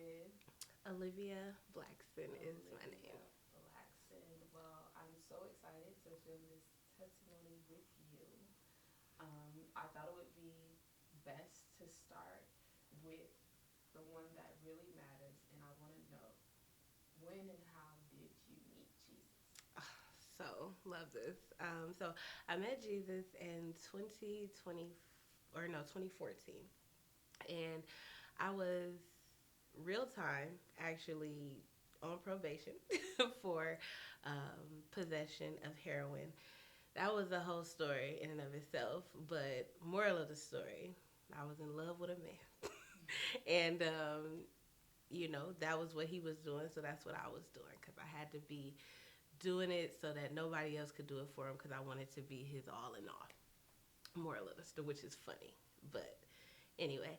with Olivia Blackson is my Olivia name. Blackson. Well, I'm so excited to share this testimony with you. I thought it would be best to start with the one that really matters, and I want to know when and how did you meet Jesus? So, love this. So, I met Jesus in 2020, or no, 2014. And I was real time actually on probation for possession of heroin. That was the whole story in and of itself. But, moral of the story, I was in love with a man. And that was what he was doing, so that's what I was doing because I had to be doing it so that nobody else could do it for him because I wanted to be his all in all. Moral of the story, which is funny, but anyway,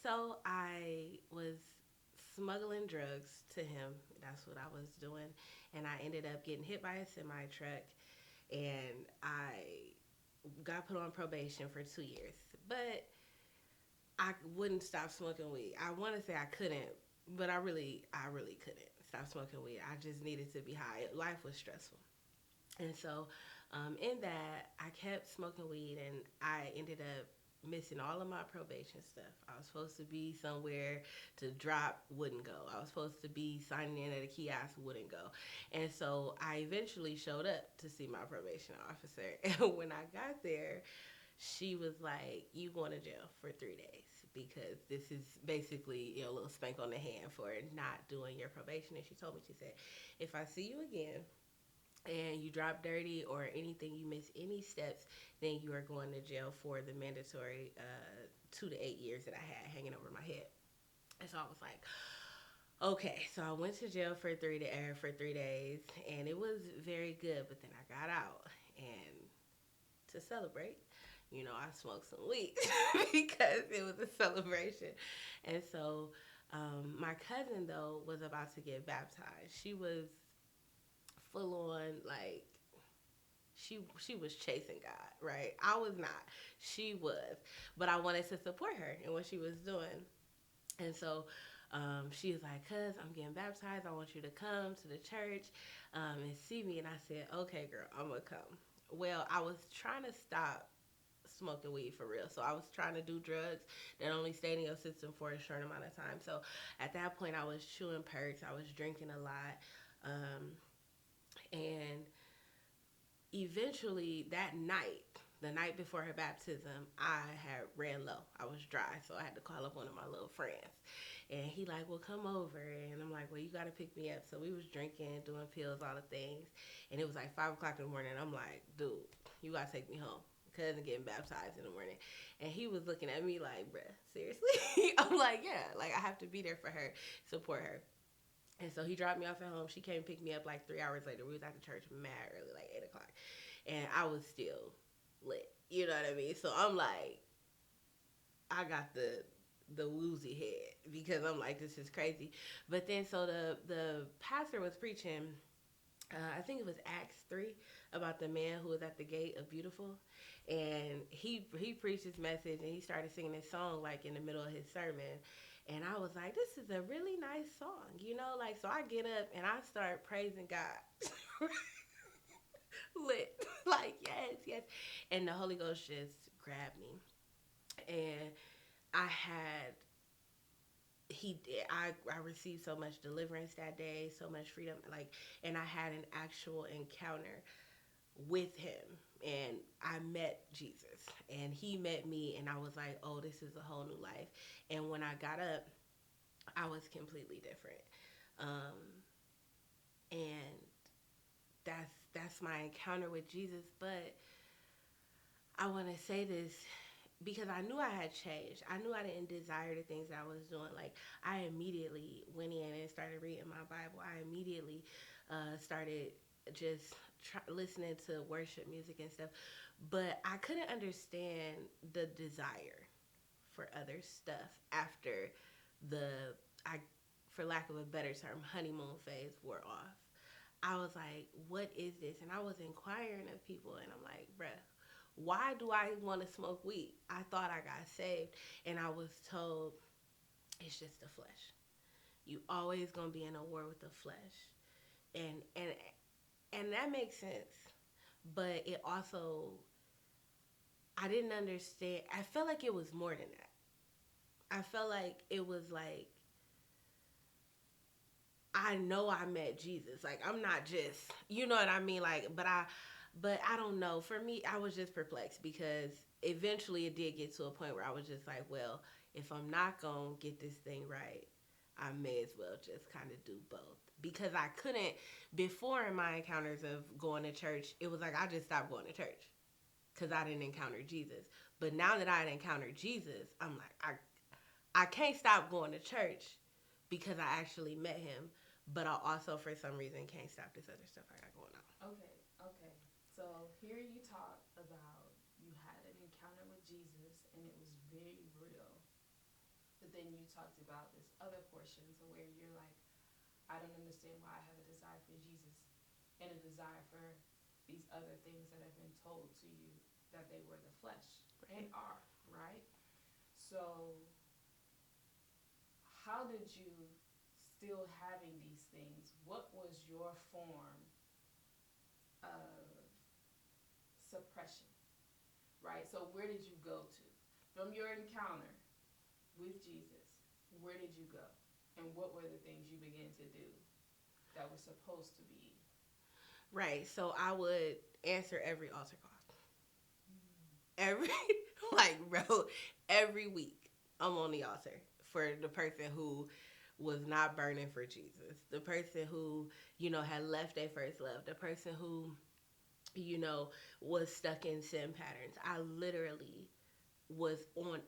so I was smuggling drugs to him. That's what I was doing, and I ended up getting hit by a semi truck, and I got put on probation for 2 years. But I wouldn't stop smoking weed. I want to say I couldn't, but I really couldn't stop smoking weed. I just needed to be high. Life was stressful, and so in that, I kept smoking weed, and I ended up missing all of my probation stuff. I was supposed to be somewhere to drop, wouldn't go. I was supposed to be signing in at a kiosk, wouldn't go. And so I eventually showed up to see my probation officer. And when I got there, she was like, "You going to jail for 3 days because this is basically a little spank on the hand for not doing your probation." And she told me, she said, "If I see you again and you drop dirty or anything, you miss any steps, then you are going to jail for the mandatory 2 to 8 years that I had hanging over my head." And so I was like, okay. So I went to jail for 3 days, and it was very good. But then I got out, and to celebrate, I smoked some weed because it was a celebration. And so my cousin though was about to get baptized. She was full on like she was chasing God, right? I was not. She was. But I wanted to support her in what she was doing. And so she was like, "Cuz I'm getting baptized. I want you to come to the church and see me." And I said, "Okay, girl, I'm going to come." Well, I was trying to stop smoking weed for real. So I was trying to do drugs that only stayed in your system for a short amount of time. So at that point, I was chewing perks. I was drinking a lot. And eventually that night, the night before her baptism, I had ran low. I was dry, so I had to call up one of my little friends. And he like, "Well, come over." And I'm like, "Well, you gotta pick me up." So we was drinking, doing pills, all the things. And it was like 5 o'clock in the morning. I'm like, "Dude, you gotta take me home." Cousin getting baptized in the morning. And he was looking at me like, "Bruh, seriously?" I'm like, "Yeah, like I have to be there for her, support her." And so he dropped me off at home. She came and picked me up like 3 hours later. We was at the church mad early, like 8 o'clock. And I was still lit. You know what I mean? So I'm like, I got the woozy head because I'm like, this is crazy. But then so the pastor was preaching. I think it was Acts 3 about the man who was at the gate of Beautiful, and he preached his message and he started singing this song like in the middle of his sermon, and I was like, this is a really nice song, like so I get up and I start praising God, lit, like yes, yes, and the Holy Ghost just grabbed me, and I had he did I received so much deliverance that day, so much freedom, like, and I had an actual encounter with him, and I met Jesus and he met me, and I was like, "Oh, this is a whole new life." And when I got up, I was completely different. um and that's my encounter with Jesus. But I want to say this because I knew I had changed. I knew I didn't desire the things that I was doing. Like, I immediately went in and started reading my Bible. I immediately started just listening to worship music and stuff. But I couldn't understand the desire for other stuff after the, I, for lack of a better term, honeymoon phase wore off. I was like, "What is this?" And I was inquiring of people, and I'm like, "Bruh, why do I want to smoke weed? I thought I got saved." And I was told, "It's just the flesh." You always gonna be in a war with the flesh, and and and that makes sense. But it also, I didn't understand. I felt like it was more than that. I felt like it was like, I know I met Jesus. Like, I'm not just, you know what I mean? Like, but I don't know. For me, I was just perplexed because eventually it did get to a point where I was just like, well, if I'm not going to get this thing right, I may as well just kind of do both. Because I couldn't, before in my encounters of going to church, it was like I just stopped going to church because I didn't encounter Jesus. But now that I had encountered Jesus, I'm like, I can't stop going to church because I actually met him, but I also, for some reason, can't stop this other stuff I got going on. Okay, okay. So here you talk about you had an encounter with Jesus and it was very real. But then you talked about this other portion to where you're like, I don't understand why I have a desire for Jesus and a desire for these other things that have been told to you that they were the flesh and are, right? So how did you, still having these things, what was your form of suppression, right? So where did you go to? From your encounter with Jesus, where did you go? And what were the things you began to do that were supposed to be? Right. So I would answer every altar call. Every, like, bro, every week I'm on the altar for the person who was not burning for Jesus, the person who, had left their first love, the person who, was stuck in sin patterns. I literally was on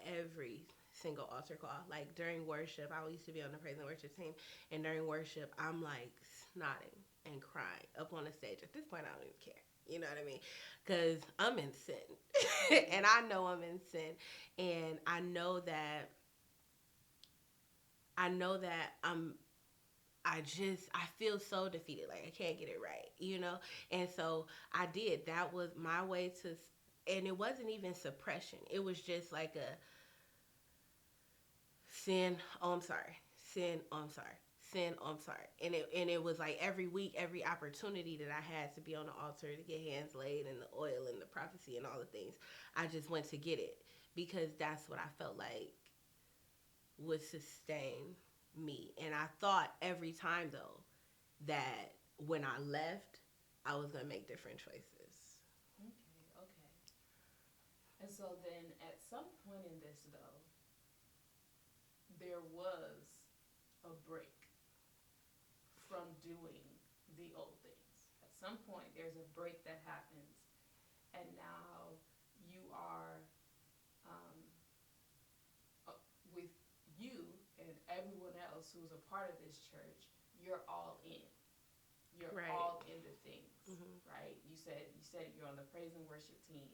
every single altar call. Like, during worship, I used to be on the praise and worship team, and during worship, I'm like snotting and crying up on the stage. At this point, I don't even care. You know what I mean? Because I'm in sin. And I know I'm in sin. And I know that I feel so defeated. Like, I can't get it right. And so I did. That was my way to, and it wasn't even suppression. It was just like a sin, oh, I'm sorry. Sin, oh, I'm sorry. Sin, oh, I'm sorry. And it was like every week, every opportunity that I had to be on the altar to get hands laid and the oil and the prophecy and all the things, I just went to get it because that's what I felt like would sustain me. And I thought every time though that when I left, I was gonna make different choices. Okay, okay. And so then at some point in this, though, there was a break from doing the old things. At some point, there's a break that happens, and now you are um, with you and everyone else who's a part of this church. You're all in. You're Right. all in the things, Mm-hmm. right? You said you're on the praise and worship team,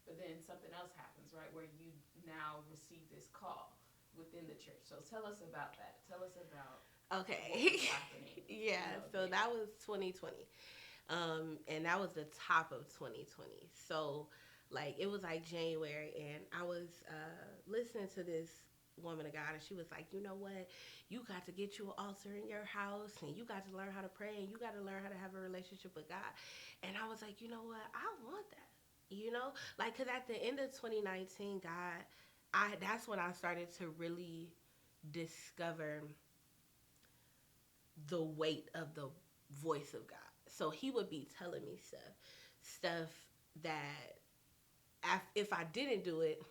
but then something else happens, right? Where you now receive this call within the church. So tell us about that. Tell us about what Okay. was happening. Yeah, so There. that was 2020. And that was the top of 2020. So, like, it was like January, and I was listening to this woman of God, and she was like, you know what? You got to get you an altar in your house, and you got to learn how to pray, and you got to learn how to have a relationship with God. And I was like, you know what? I want that. Like, because at the end of 2019, that's when I started to really discover the weight of the voice of God. So he would be telling me stuff that if I didn't do it,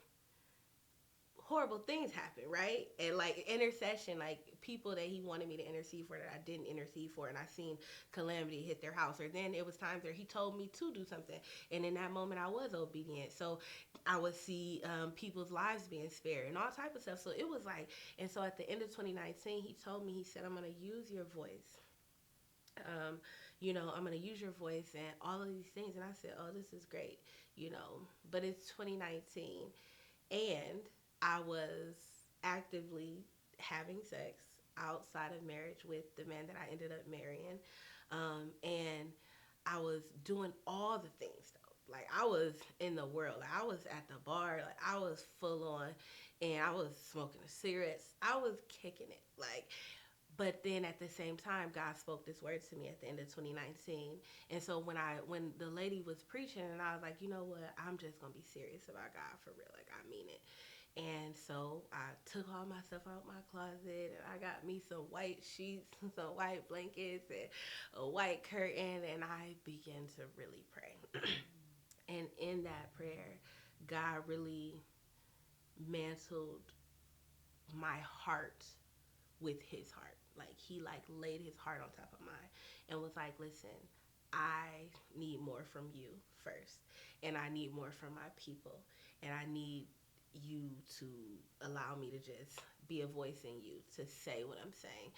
horrible things happen, right? And like intercession, like people that he wanted me to intercede for that I didn't intercede for, and I seen calamity hit their house. Or then it was times where he told me to do something, and in that moment I was obedient. So I would see people's lives being spared and all type of stuff. So it was like, and so at the end of 2019, he told me, he said, I'm gonna use your voice. I'm going to use your voice and all of these things. And I said, oh, this is great. But it's 2019 and I was actively having sex outside of marriage with the man that I ended up marrying. And I was doing all the things though Like I was in the world. Like I was at the bar. Like I was full on, and I was smoking the cigarettes. I was kicking it. Like, but then at the same time, God spoke this word to me at the end of 2019. And so when the lady was preaching, and I was like, you know what, I'm just gonna be serious about God for real. Like I mean it. And so I took all my stuff out my closet, and I got me some white sheets, some white blankets, and a white curtain, and I began to really pray. And in that prayer, God really mantled my heart with his heart. Like he like laid his heart on top of mine and was like, "Listen, I need more from you first, and I need more from my people, and I need you to allow me to just be a voice in you to say what I'm saying."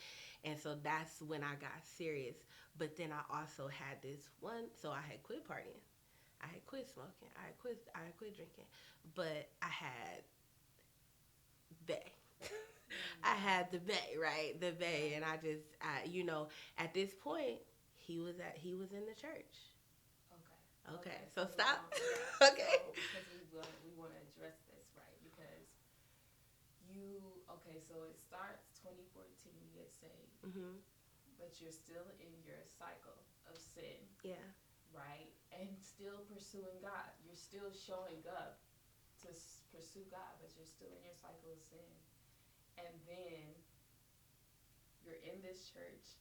And so that's when I got serious. But then I also had this one, so I had quit partying. I had quit smoking. I had quit drinking. But I had Bay. I had the Bay, right? The Bay, and at this point, he was in the church. Okay. Okay, Okay. so So stop. yeah. Okay. So because we want to address this, right? Because you okay. So it starts 2014. You get saved, Mhm. but you're still in your cycle of sin, Yeah. right? And still pursuing God. You're still showing up to pursue God, but you're still in your cycle of sin. And then you're in this church,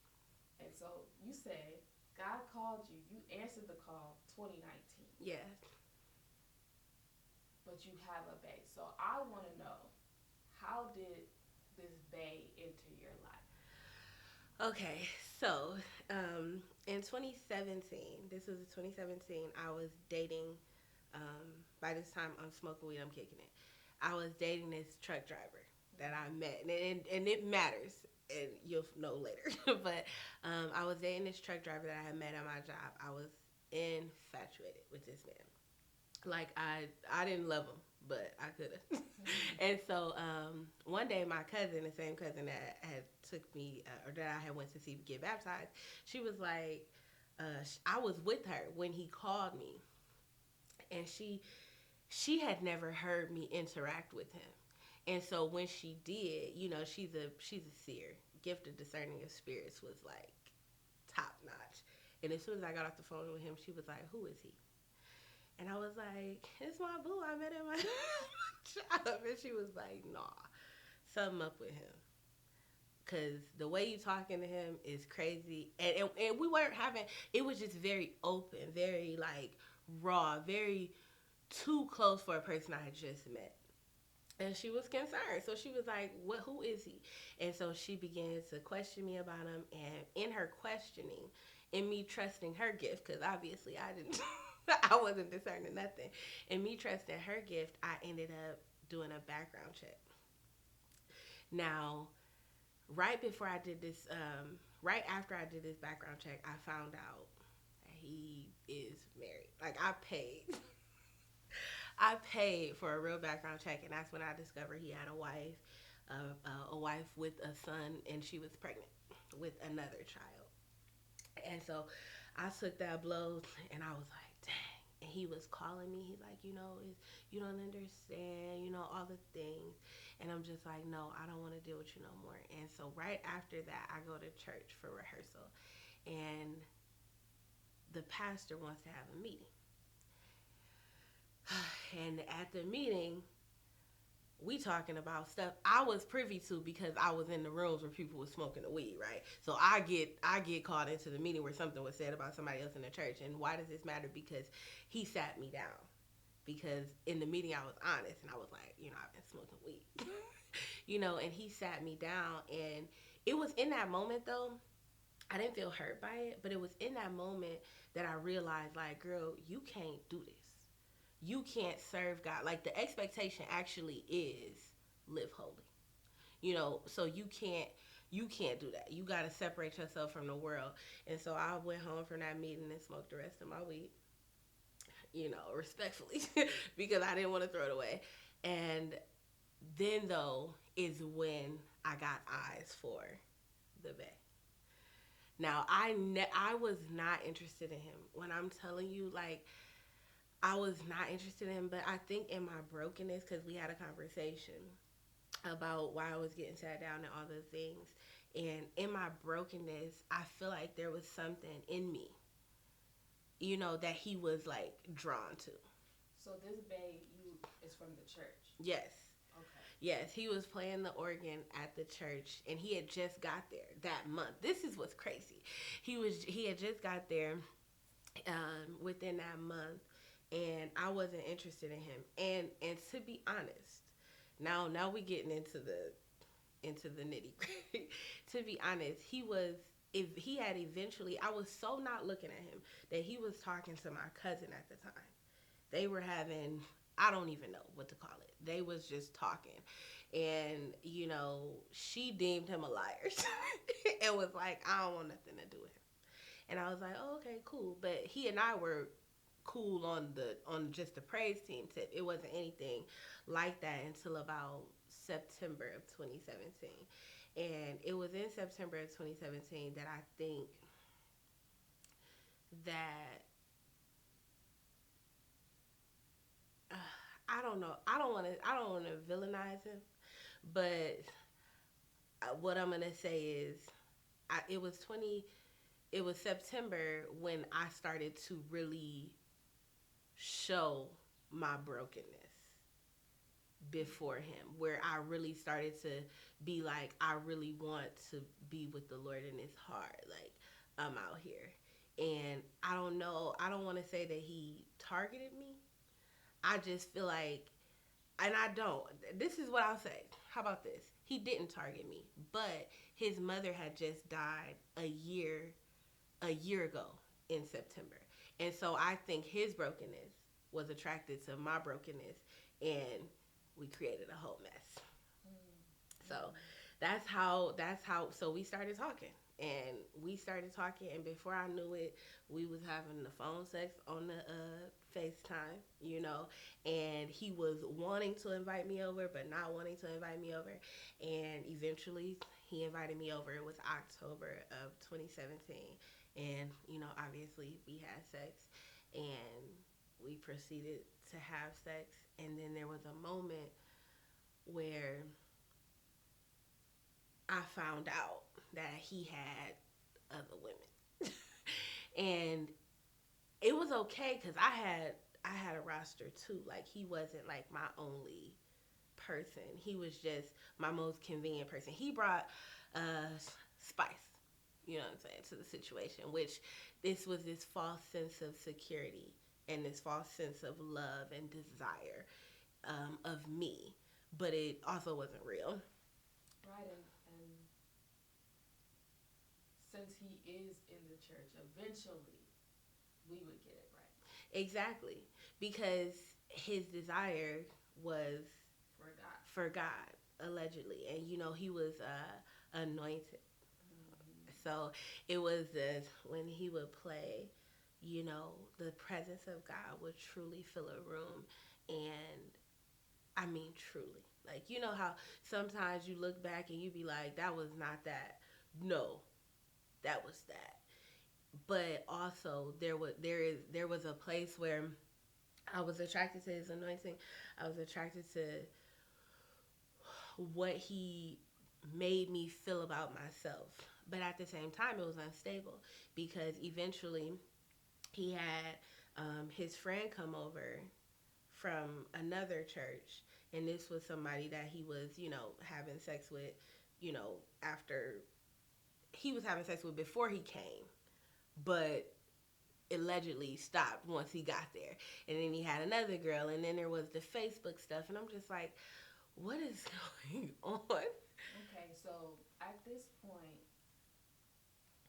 and so you say God called you. You answered the call 2019, Yeah. but you have a bae. So I want to know, how did this bae enter your life? Okay. So, in 2017, this was 2017. I was dating. By this time, I'm smoking weed. I'm kicking it. I was dating this truck driver that I met, and it matters, and you'll know later. But I was dating this truck driver that I had met at my job. I was infatuated with this man. Like I didn't love him, but I could have. And so one day, my cousin, the same cousin that had took me or that I had went to see get baptized, she was like, I was with her when he called me, and she had never heard me interact with him. And so when she did, she's a seer. Gift of discerning of spirits was like top notch. And as soon as I got off the phone with him, she was like, "Who is he?" And I was like, "It's my boo. I met him at my job." And she was like, "Nah, something up with him. Cause the way you talking to him is crazy." And we weren't having. It was just very open, very like raw, very too close for a person I had just met. And she was concerned. So she was like, "What? Who is he?" And so she began to question me about him. And in her questioning, in me trusting her gift, because obviously I didn't, I wasn't discerning nothing. In me trusting her gift, I ended up doing a background check. Now, right before I did this, right after I did this background check, I found out that he is married. Like I paid. I paid for a real background check, and that's when I discovered he had a wife with a son, and she was pregnant with another child. And so I took that blow, and I was like, dang. And he was calling me. He's like, you don't understand, all the things. And I'm just like, no, I don't want to deal with you no more. And so right after that, I go to church for rehearsal, and the pastor wants to have a meeting. And at the meeting, we talking about stuff I was privy to because I was in the rooms where people was smoking the weed, right? So I get called into the meeting where something was said about somebody else in the church. And why does this matter? Because he sat me down. Because in the meeting I was honest and I was like, I've been smoking weed. And he sat me down, and it was in that moment though, I didn't feel hurt by it, but it was in that moment that I realized, like, girl, you can't do this. You can't serve God. Like, the expectation actually is live holy. So you can't do that. You got to separate yourself from the world. And so I went home from that meeting and smoked the rest of my weed, respectfully, because I didn't want to throw it away. And then though is when I got eyes for the Bay. Now I was not interested in him. When I'm telling you, like, I was not interested in. But I think in my brokenness, because we had a conversation about why I was getting sat down and all those things. And in my brokenness, I feel like there was something in me, that he was like drawn to. So this babe you is from the church. Yes. Okay. Yes, he was playing the organ at the church and he had just got there that month. This is what's crazy. He had just got there within that month and I wasn't interested in him. And to be honest, now we getting into the nitty gritty. To be honest, if he had eventually, I was so not looking at him that he was talking to my cousin at the time. They were having, I don't even know what to call it. They was just talking. And, she deemed him a liar and was like, I don't want nothing to do with him. And I was like, oh, okay, cool. But he and I were cool on just the praise team tip. It wasn't anything like that until about September of 2017. And it was in September of 2017 that I think that uh, I don't know. I don't want to villainize him, but what I'm gonna say is, it was 20. It was September when I started to really show my brokenness before him, where I really started to be like, I really want to be with the Lord in his heart. Like, I'm out here. And I don't know, I don't want to say that he targeted me. I just feel like, and I don't, this is what I'll say. How about this? He didn't target me, but his mother had just died a year ago in September. And so I think his brokenness was attracted to my brokenness and we created a whole mess. So so we started talking and before I knew it, we was having the phone sex on the FaceTime, and he was wanting to invite me over but not wanting to invite me over, and eventually he invited me over. It was October of 2017, and obviously we had sex and we proceeded to have sex, and then there was a moment where I found out that he had other women. And it was okay because I had a roster too. Like, he wasn't like my only person. He was just my most convenient person. He brought spice, what I'm saying, to the situation, which this was this false sense of security and this false sense of love and desire of me, but it also wasn't real. Right, and since he is in the church, eventually we would get it right. Exactly, because his desire was For God. for God, allegedly, and he was anointed. So it was this when he would play, the presence of God would truly fill a room, and I mean truly. Like, how sometimes you look back and you be like, that was not that. No, that was that. But also there was a place where I was attracted to his anointing. I was attracted to what he made me feel about myself. But at the same time, it was unstable because eventually he had his friend come over from another church, and this was somebody that he was, having sex with, after he was having sex with before he came, but allegedly stopped once he got there. And then he had another girl, and then there was the Facebook stuff, and I'm just like, what is going on? Okay, so at this point,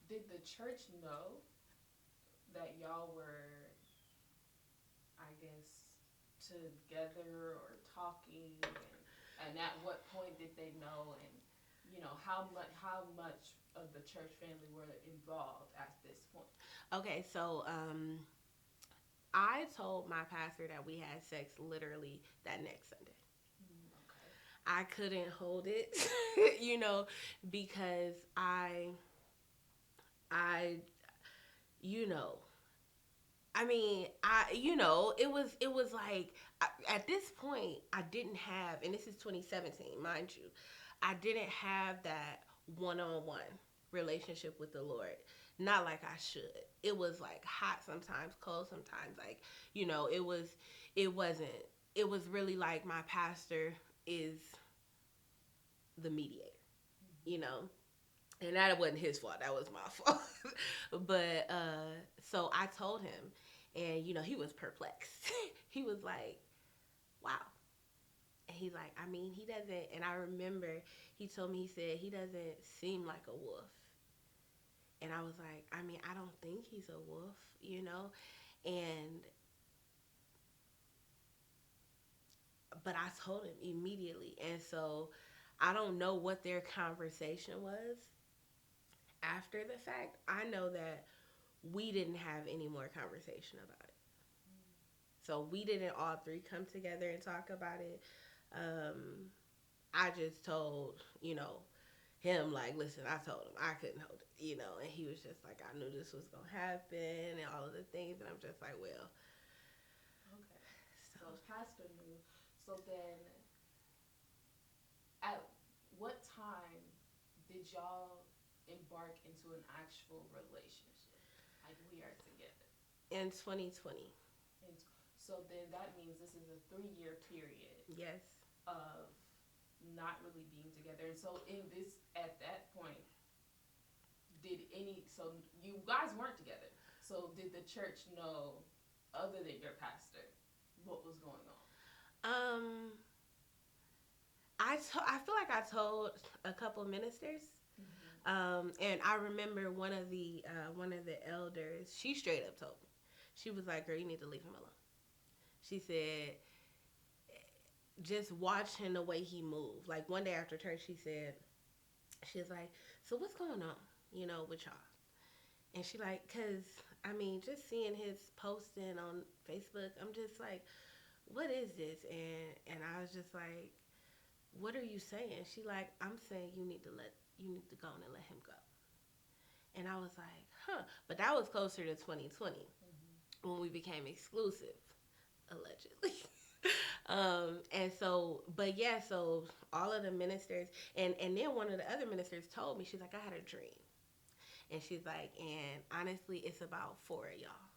did the church know that y'all were, I guess, together or talking, and at what point did they know, and how much of the church family were involved at this point? Okay, so I told my pastor that we had sex literally that next Sunday. Okay. I couldn't hold it, because I, you know, because, I, you know, I mean, it was like at this point I didn't have, and this is 2017, mind you, I didn't have that one-on-one relationship with the Lord. Not like I should. It was like hot sometimes, cold sometimes. Like, it wasn't. It was really like my pastor is the mediator, you know, and that wasn't his fault. That was my fault. But so I told him, and he was perplexed. He was like, "Wow." And he's like, "I mean, he doesn't." And I remember he told me, he said he doesn't seem like a wolf. And I was like, "I mean, I don't think he's a wolf, you know." And but I told him immediately, and so I don't know what their conversation was after the fact. I know that we didn't have any more conversation about it. So we didn't all three come together and talk about it. I just told, him, like, listen, I told him I couldn't hold it, and he was just like, I knew this was going to happen and all of the things. And I'm just like, well, Okay. So pastor knew. So then, at what time did y'all embark into an actual relationship? Like we are together. in 2020. And so then that means this is a 3 year period Yes. of not really being together. And so in this, at that point, so you guys weren't together. So did the church know, other than your pastor, what was going on? Um, I feel like I told a couple ministers. And I remember one of the elders. She straight up told me. She was like, "Girl, you need to leave him alone." She said, "Just watching the way he moved." Like one day after church, she was like, "So what's going on, with y'all?" And she like, "Cause I mean, just seeing his posting on Facebook, I'm just like, what is this?" And I was just like, "What are you saying?" She like, "I'm saying you need to go on and let him go." And I was like, "Huh." But that was closer to 2020 when we became exclusive, allegedly. And so, but yeah, so all of the ministers, and then one of the other ministers told me, she's like, "I had a dream." And she's like, "And honestly, it's about four of y'all."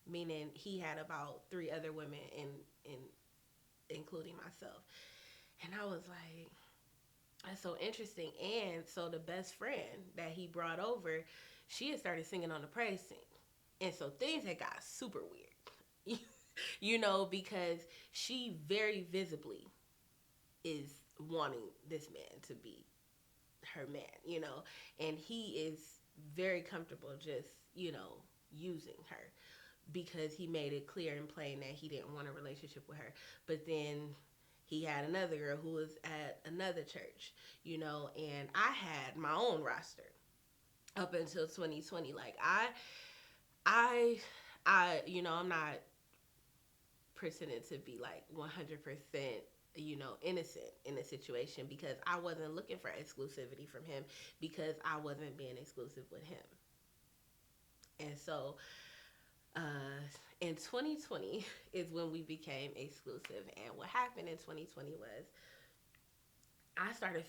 Meaning he had about three other women, in including myself. And I was like, that's so interesting. And so the best friend that he brought over, she had started singing on the praise team. And so things had got super weird. Because she very visibly is wanting this man to be her man. And he is very comfortable just, using her because he made it clear and plain that he didn't want a relationship with her. But then he had another girl who was at another church, and I had my own roster up until 2020. Like I'm not pretending to be like 100%, innocent in the situation because I wasn't looking for exclusivity from him because I wasn't being exclusive with him. And so in 2020 is when we became exclusive. And what happened in 2020 was I started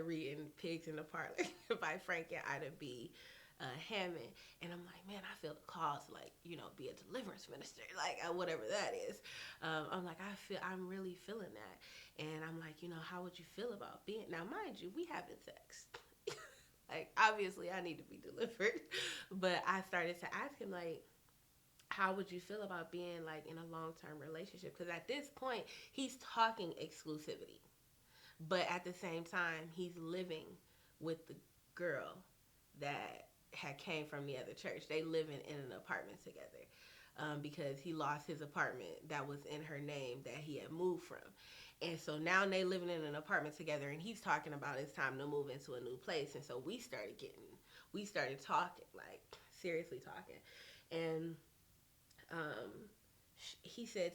reading Pigs in the Parlor by Frank and Ida B. Hammond. And I'm like, man, I feel the call to be a deliverance minister, like whatever that is. I'm like, I'm really feeling that. And I'm like, how would you feel about being, now mind you, we having sex. Like, obviously I need to be delivered. But I started to ask him, like, how would you feel about being like in a long-term relationship? Because at this point, he's talking exclusivity. But at the same time, he's living with the girl that had came from the other church. They living in an apartment together because he lost his apartment that was in her name that he had moved from. And so now they living in an apartment together, and he's talking about it's time to move into a new place. And so we started talking, like seriously talking. And he said,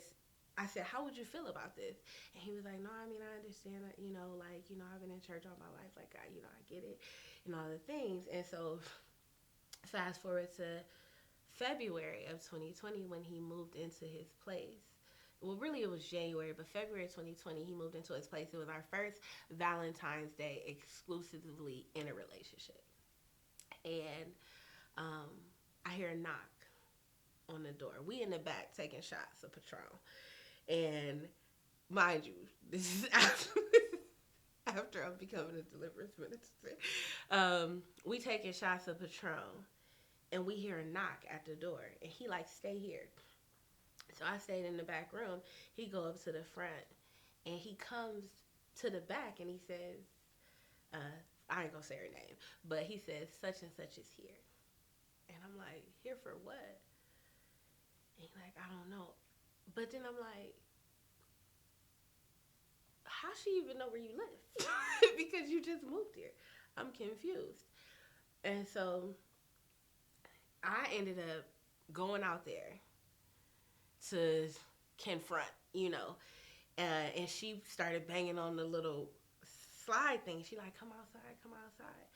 I said, how would you feel about this? And he was like, no, I mean, I understand that, I've been in church all my life. Like, I get it and all the things. And so fast forward to February of 2020 when he moved into his place. Well, really, it was January, but February 2020, he moved into his place. It was our first Valentine's Day exclusively in a relationship. And um, I hear a knock on the door. We in the back taking shots of Patron. And mind you, this is after I'm becoming a deliverance minister. We taking shots of Patron, and we hear a knock at the door, and he like, stay here. So I stayed in the back room. He go up to the front, and he comes to the back, and he says, I ain't gonna say her name, but he says, such and such is here. And I'm like, here for what? And he's like, I don't know. But then I'm like, how she even know where you live? Because you just moved here. I'm confused. And so I ended up going out there to confront, and she started banging on the little slide thing. She like, come outside, come outside.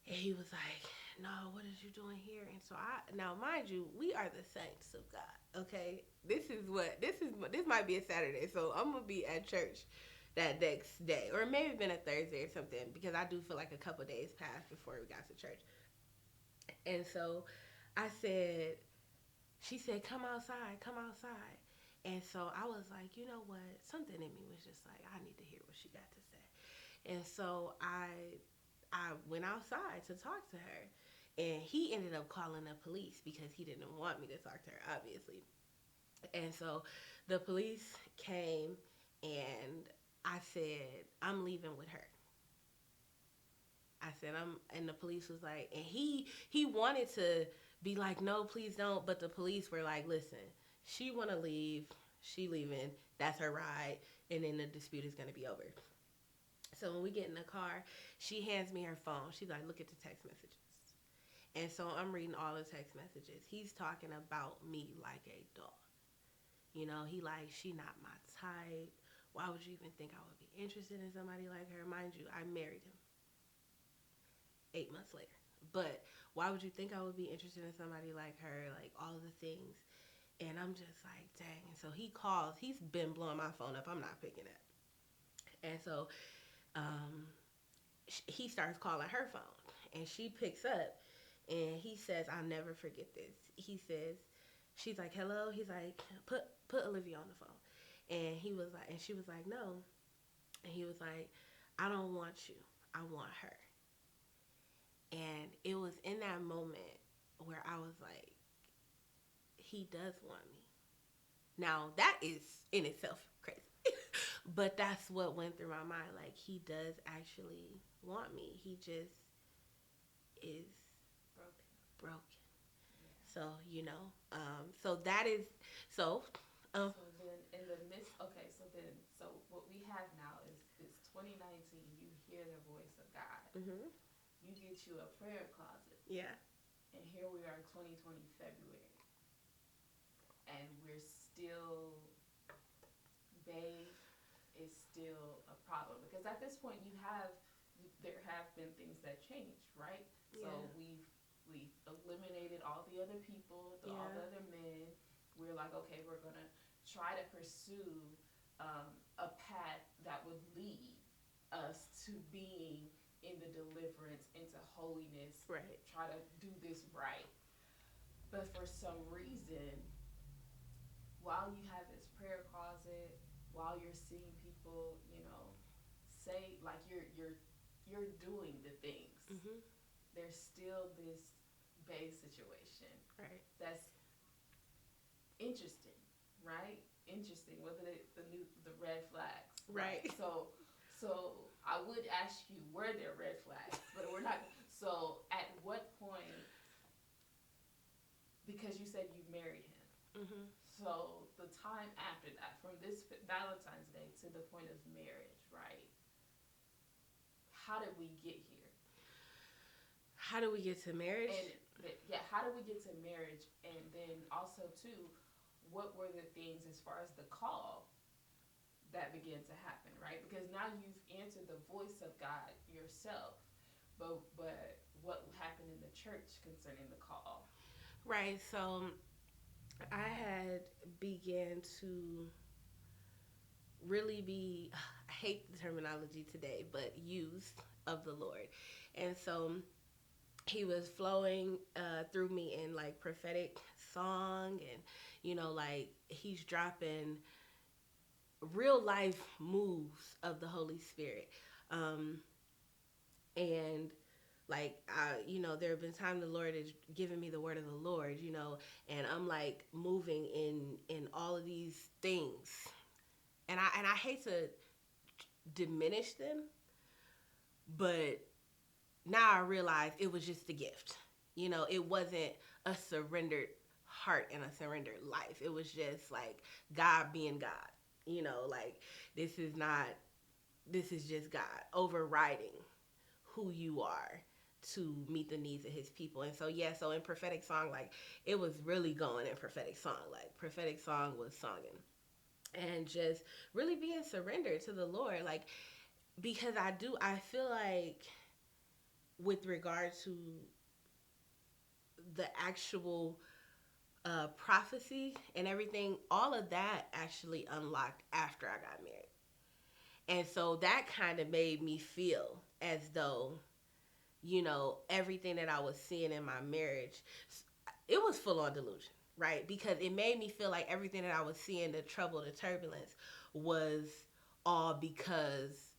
And he was like, no, what is you doing here? And so now mind you, we are the saints of God. Okay, this might be a Saturday, so I'm gonna be at church that next day, or maybe been a Thursday or something, because I do feel like a couple days passed before we got to church. And so she said, come outside, come outside. And so I was like, you know what? Something in me was just like, I need to hear what she got to say. And so I went outside to talk to her. And he ended up calling the police because he didn't want me to talk to her, obviously. And so the police came, and I said, I'm leaving with her. I said, and the police was like, and he wanted to be like, no, please don't. But the police were like, listen, she want to leave. She leaving. That's her ride. And then the dispute is going to be over. So when we get in the car, she hands me her phone. She's like, look at the text messages. And so I'm reading all the text messages. He's talking about me like a dog. He like, she not my type. Why would you even think I would be interested in somebody like her? Mind you, I married him 8 months later. But why would you think I would be interested in somebody like her? Like, all the things. And I'm just like, dang. And so he calls. He's been blowing my phone up. I'm not picking up. And so he starts calling her phone. And she picks up. And he says, I'll never forget this. He says, she's like, hello. He's like, put Olivia on the phone. And he was like, and she was like, no. And he was like, I don't want you. I want her. And it was in that moment where I was like, he does want me. Now, that is in itself crazy. But that's what went through my mind. Like, he does actually want me. He just is broken. Yeah. So, so that is, so then in the midst, so what we have now is 2019, you hear the voice of God. Mm-hmm. You get you a prayer closet. Yeah. And here we are, 2020 February. And we're still, babe is still a problem. Because at this point, there have been things that changed, right? Yeah. So we've eliminated all the other people, all the other men. We're like, okay, we're going to try to pursue a path that would lead us to being in the deliverance, into holiness, right? Try to do this right. But for some reason, while you have this prayer closet, while you're seeing people, say like you're doing the things, mm-hmm. There's still this bae situation, right? That's interesting, right? Interesting. Whether the red flags, right? So I would ask you, were there red flags? But we're not. So at what point? Because you said you married him. Mm-hmm. So the time after that, from this Valentine's Day to the point of marriage, right? How did we get here? How do we get to marriage? How do we get to marriage? And then also, too, what were the things as far as the call that began to happen, right? Because now you've answered the voice of God yourself, but what happened in the church concerning the call? Right. So I had began to really be, I hate the terminology today, but used of the Lord. And so he was flowing through me in like prophetic song, and like he's dropping real life moves of the Holy Spirit. Um, and like there have been times the Lord has given me the word of the Lord, and I'm like moving in all of these things, and I hate to diminish them, but now I realize it was just a gift. It wasn't a surrendered heart and a surrendered life. It was just like God being God. Like this is not, this is just God overriding who you are to meet the needs of his people. And so, yeah, so in prophetic song, like it was really going in prophetic song. Like prophetic song was songing and just really being surrendered to the Lord. Like, because I feel like with regard to the actual prophecy and everything, all of that actually unlocked after I got married. And so that kind of made me feel as though, everything that I was seeing in my marriage, it was full on delusion, right? Because it made me feel like everything that I was seeing, the trouble, the turbulence, was all because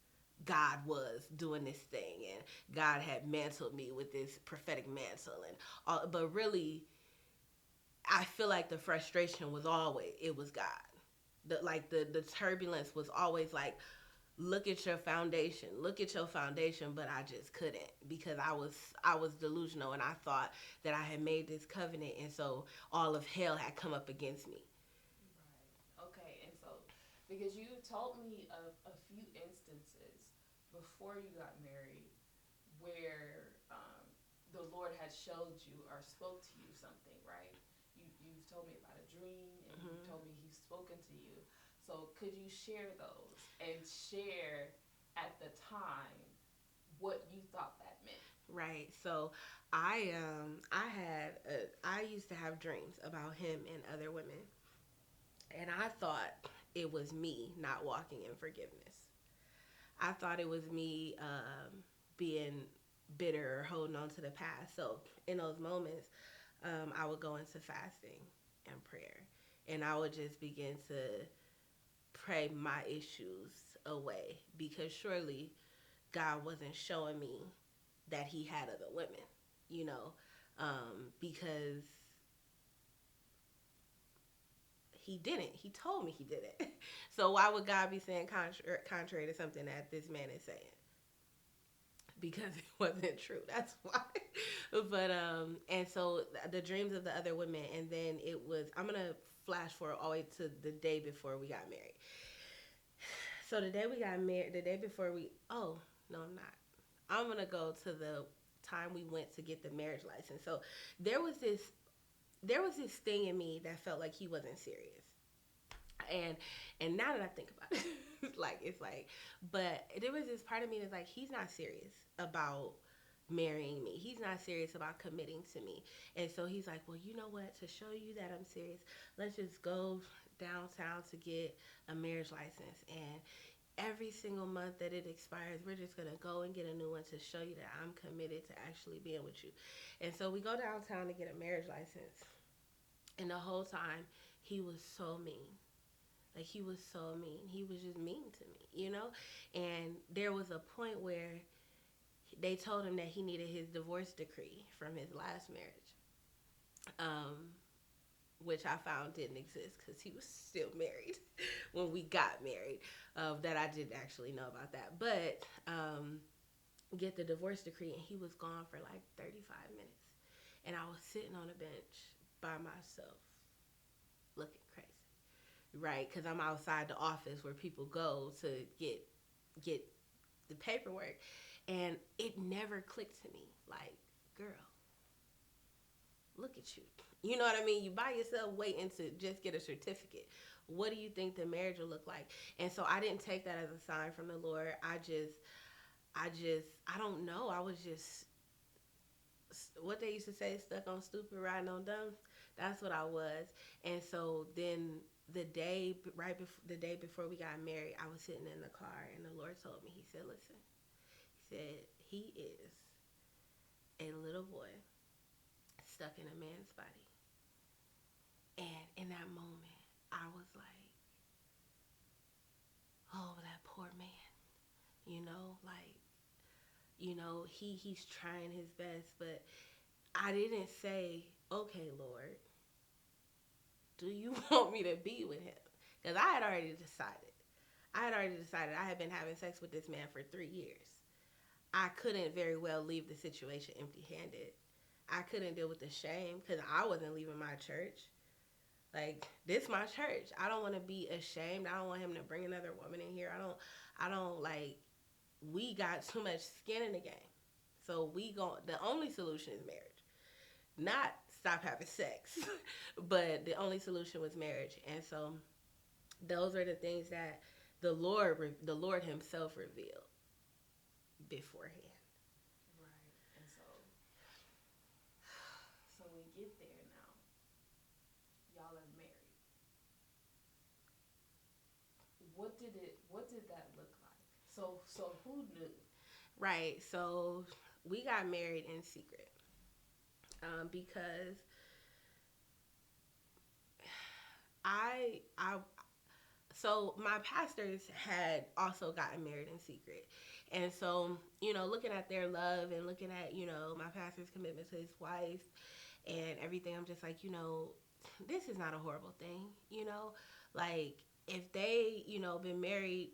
God was doing this thing and God had mantled me with this prophetic mantle and all, but really I feel like the frustration was always, it was God. The turbulence was always like, look at your foundation, look at your foundation, but I just couldn't, because I was delusional, and I thought that I had made this covenant, and so all of hell had come up against me. Right. Okay. And so, because you told me of a few instances before you got married where the Lord had showed you or spoke to you something, right? You've told me about a dream, and you've Mm-hmm. told me He's spoken to you. So could you share those and share at the time what you thought that meant? Right. So I used to have dreams about him and other women, and I thought it was me not walking in forgiveness. I thought it was me being bitter or holding on to the past. So in those moments, I would go into fasting and prayer, and I would just begin to pray my issues away, because surely God wasn't showing me that He had other women, because He didn't. He told me He didn't. So why would God be saying contrary to something that this man is saying? Because it wasn't true. That's why. But and so the dreams of the other women, and then it was, I'm gonna flash forward all the way to the day before we got married. So the day we got married, the day before we, oh no, I'm not. I'm gonna go to the time we went to get the marriage license. So there was this there was this thing in me that felt like he wasn't serious. And now that I think about it, like it's like, but there was this part of me that's like, he's not serious about marrying me. He's not serious about committing to me. And so he's like, well, you know what? To show you that I'm serious, let's just go downtown to get a marriage license. And every single month that it expires, we're just gonna go and get a new one to show you that I'm committed to actually being with you. And so we go downtown to get a marriage license. And the whole time he was so mean. Like he was so mean. He was just mean to me. And there was a point where they told him that he needed his divorce decree from his last marriage, um, which I found didn't exist because he was still married when we got married. That I didn't actually know about that, but get the divorce decree, and he was gone for like 35 minutes, and I was sitting on a bench by myself, looking crazy, right? Because I'm outside the office where people go to get the paperwork, and it never clicked to me. Like, girl, look at you. You know what I mean? You by yourself waiting to just get a certificate. What do you think the marriage will look like? And so I didn't take that as a sign from the Lord. I don't know. I was just what they used to say, stuck on stupid, riding on dumb. That's what I was. And so then the day before we got married, I was sitting in the car, and the Lord told me, He said, "Listen," He said, "He is a little boy stuck in a man's body." And in that moment, I was like, "Oh, that poor man," like, he's trying his best, but I didn't say, "Okay, Lord, do you want me to be with him?" Because I had already decided. I had been having sex with this man for 3 years. I couldn't very well leave the situation empty handed. I couldn't deal with the shame because I wasn't leaving my church. Like, this my church. I don't want to be ashamed. I don't want him to bring another woman in here. I don't like, we got too much skin in the game. So the only solution is marriage. Not stop having sex. But the only solution was marriage. And so those are the things that the Lord himself revealed beforehand. Right. And so we get there now. Y'all are married. What did that look like? So who knew? Right. So we got married in secret, because I so my pastors had also gotten married in secret. And so, looking at their love and looking at, my pastor's commitment to his wife and everything, I'm just like, this is not a horrible thing, like, if they, been married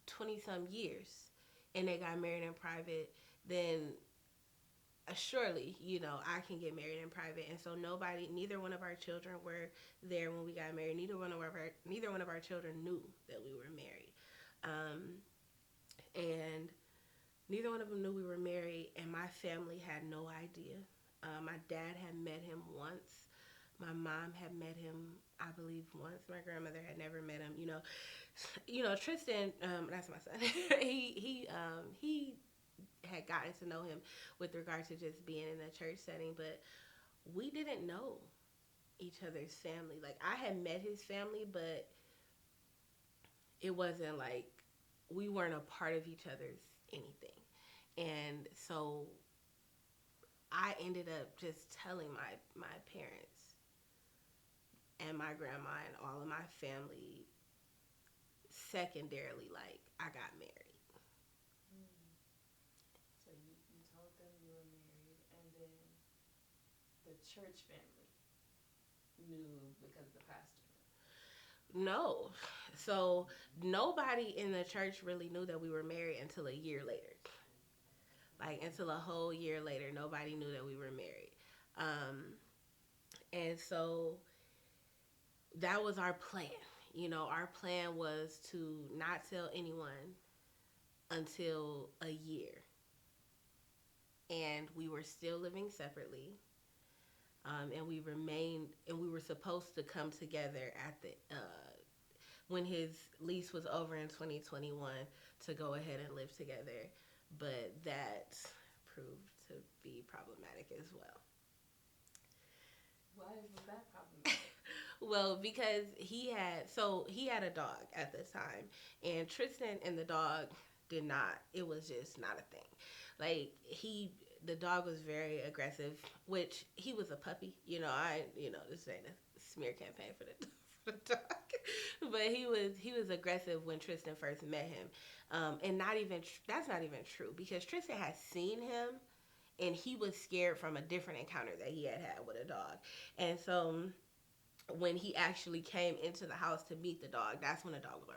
20 some years and they got married in private, then surely, I can get married in private. And so neither one of our children were there when we got married. Neither one of our children knew that we were married. And neither one of them knew we were married, and my family had no idea. My dad had met him once. My mom had met him, I believe, once. My grandmother had never met him. Tristan, that's my son. He had gotten to know him with regard to just being in a church setting, but we didn't know each other's family. Like, I had met his family, but it wasn't like we weren't a part of each other's anything. And so I ended up just telling my parents and my grandma and all of my family secondarily, like, I got married. Mm. So you told them you were married, and then the church family knew because the pastor No. So nobody in the church really knew that we were married until a year later. Like, until a whole year later, nobody knew that we were married. And so that was our plan. Our plan was to not tell anyone until a year. And we were still living separately. And we were supposed to come together at the when his lease was over in 2021 to go ahead and live together. But that proved to be problematic as well. Why was that problematic? Well, because he had a dog at the time, and Tristan and the dog did not. It was just not a thing. Like, the dog was very aggressive, which he was a puppy. This ain't a smear campaign for the for the dog, but he was aggressive when Tristan first met him, and that's not even true because Tristan had seen him, and he was scared from a different encounter that he had with a dog, and so when he actually came into the house to meet the dog, that's when the dog was like,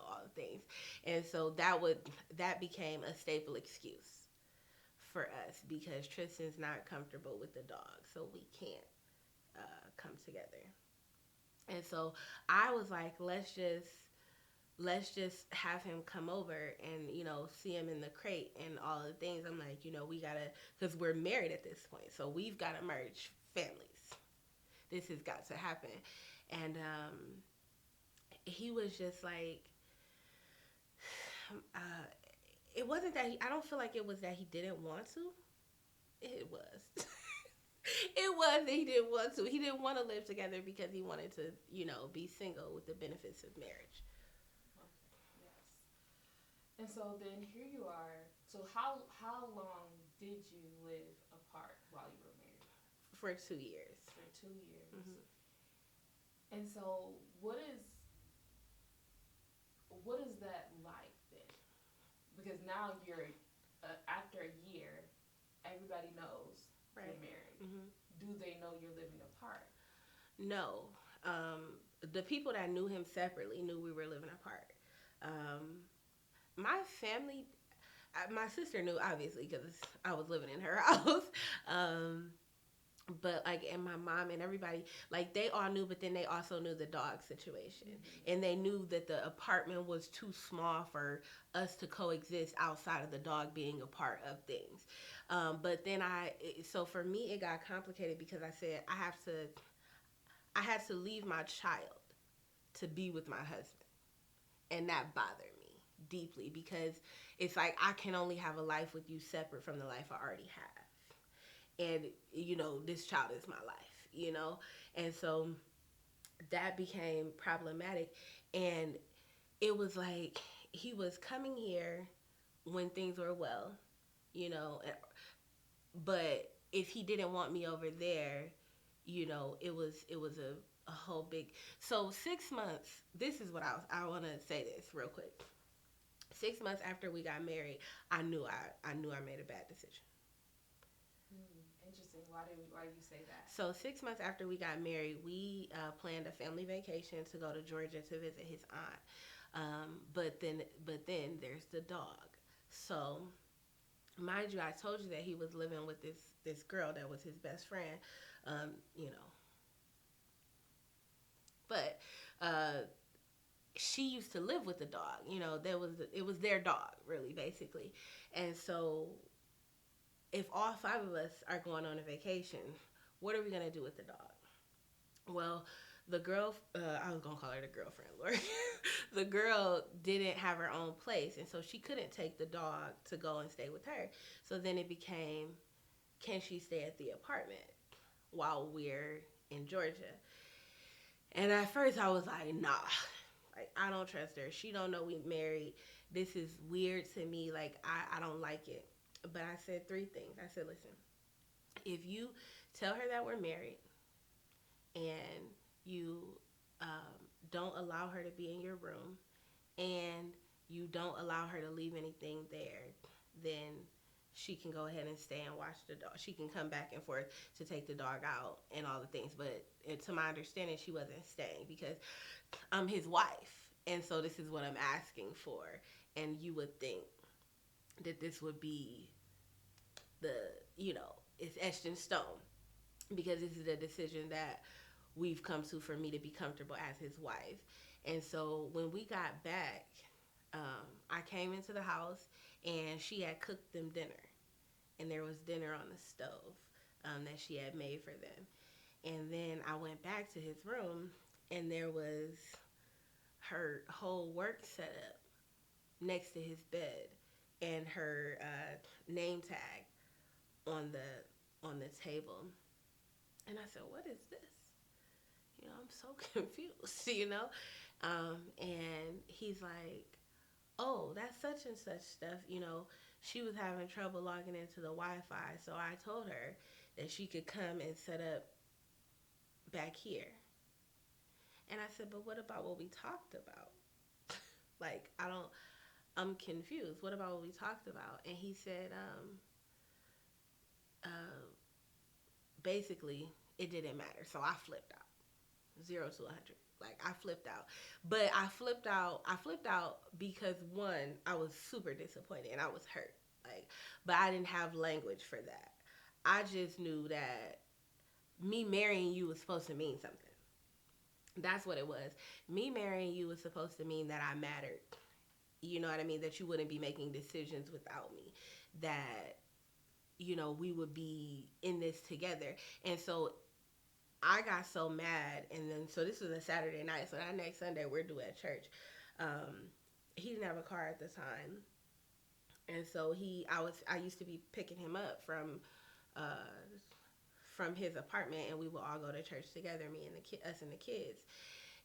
all the things. And so that became a staple excuse for us because Tristan's not comfortable with the dog, so we can't come together. And so I was like, let's just have him come over and see him in the crate and all the things. I'm like, we gotta, because we're married at this point, so we've got to merge families. This has got to happen. And he was just like, uh, it wasn't that I don't feel like it was that he didn't want to. It was. It was. He didn't want to. He didn't want to live together because he wanted to, be single with the benefits of marriage. Okay, yes. And so then here you are. So how long did you live apart while you were married? For 2 years. For 2 years. Hmm. And so what is that like then? Because now you're after a year, everybody knows Right. you're married. Hmm. Do they know you're living apart? No. The people that knew him separately knew we were living apart. Um, my family, my sister knew obviously because I was living in her house. Um, but like, and my mom and everybody, like, they all knew, but then they also knew the dog situation, Mm-hmm. and they knew that the apartment was too small for us to coexist outside of the dog being a part of things. But then so for me it got complicated because I had to leave my child to be with my husband, and that bothered me deeply because it's like I can only have a life with you separate from the life I already have. And this child is my life. And so that became problematic. And it was like he was coming here when things were well, you know but if he didn't want me over there, it was a whole big. So 6 months, this is what I want to say this real quick. 6 months after we got married, I knew I made a bad decision. Interesting. Why do you say that? So 6 months after we got married, we planned a family vacation to go to Georgia to visit his aunt. But then there's the dog. So mind you, I told you that he was living with this girl that was his best friend. Um, you know, but she used to live with the dog. It was their dog, really, basically. And so if all five of us are going on a vacation, what are we gonna do with the dog? Well, the girl, I was gonna call her the girlfriend, Lord. The girl didn't have her own place, and so she couldn't take the dog to go and stay with her. So then it became, can she stay at the apartment while we're in Georgia? And at first I was like, nah, like I don't trust her. She don't know we married. This is weird to me. Like I don't like it. But I said three things. I said, listen, if you tell her that we're married and you don't allow her to be in your room and you don't allow her to leave anything there, then she can go ahead and stay and watch the dog. She can come back and forth to take the dog out and all the things. But to my understanding, she wasn't staying because I'm his wife. And so this is what I'm asking for. And you would think that this would be the, it's etched in stone because this is a decision that we've come to for me to be comfortable as his wife. And so when we got back, I came into the house and she had cooked them dinner. And there was dinner on the stove that she had made for them. And then I went back to his room and there was her whole work setup next to his bed and her name tag on the table. And I said, "What is this?" I'm so confused. And he's like, "Oh, that's such and such stuff. She was having trouble logging into the Wi-Fi, so I told her that she could come and set up back here." And I said, "But what about what we talked about?" Like, I'm confused. What about what we talked about? And he said, uh, basically, it didn't matter. So I flipped out. 0 to 100. Like I flipped out. But I flipped out because one, I was super disappointed and I was hurt. Like, but I didn't have language for that. I just knew that me marrying you was supposed to mean something. That's what it was. Me marrying you was supposed to mean that I mattered. You know what I mean? That you wouldn't be making decisions without me. That, we would be in this together. And so I got so mad, and then so this was a Saturday night. So that next Sunday we're due at church. Um, he didn't have a car at the time, and so I used to be picking him up uh, from his apartment, and we would all go to church together, me and us and the kids.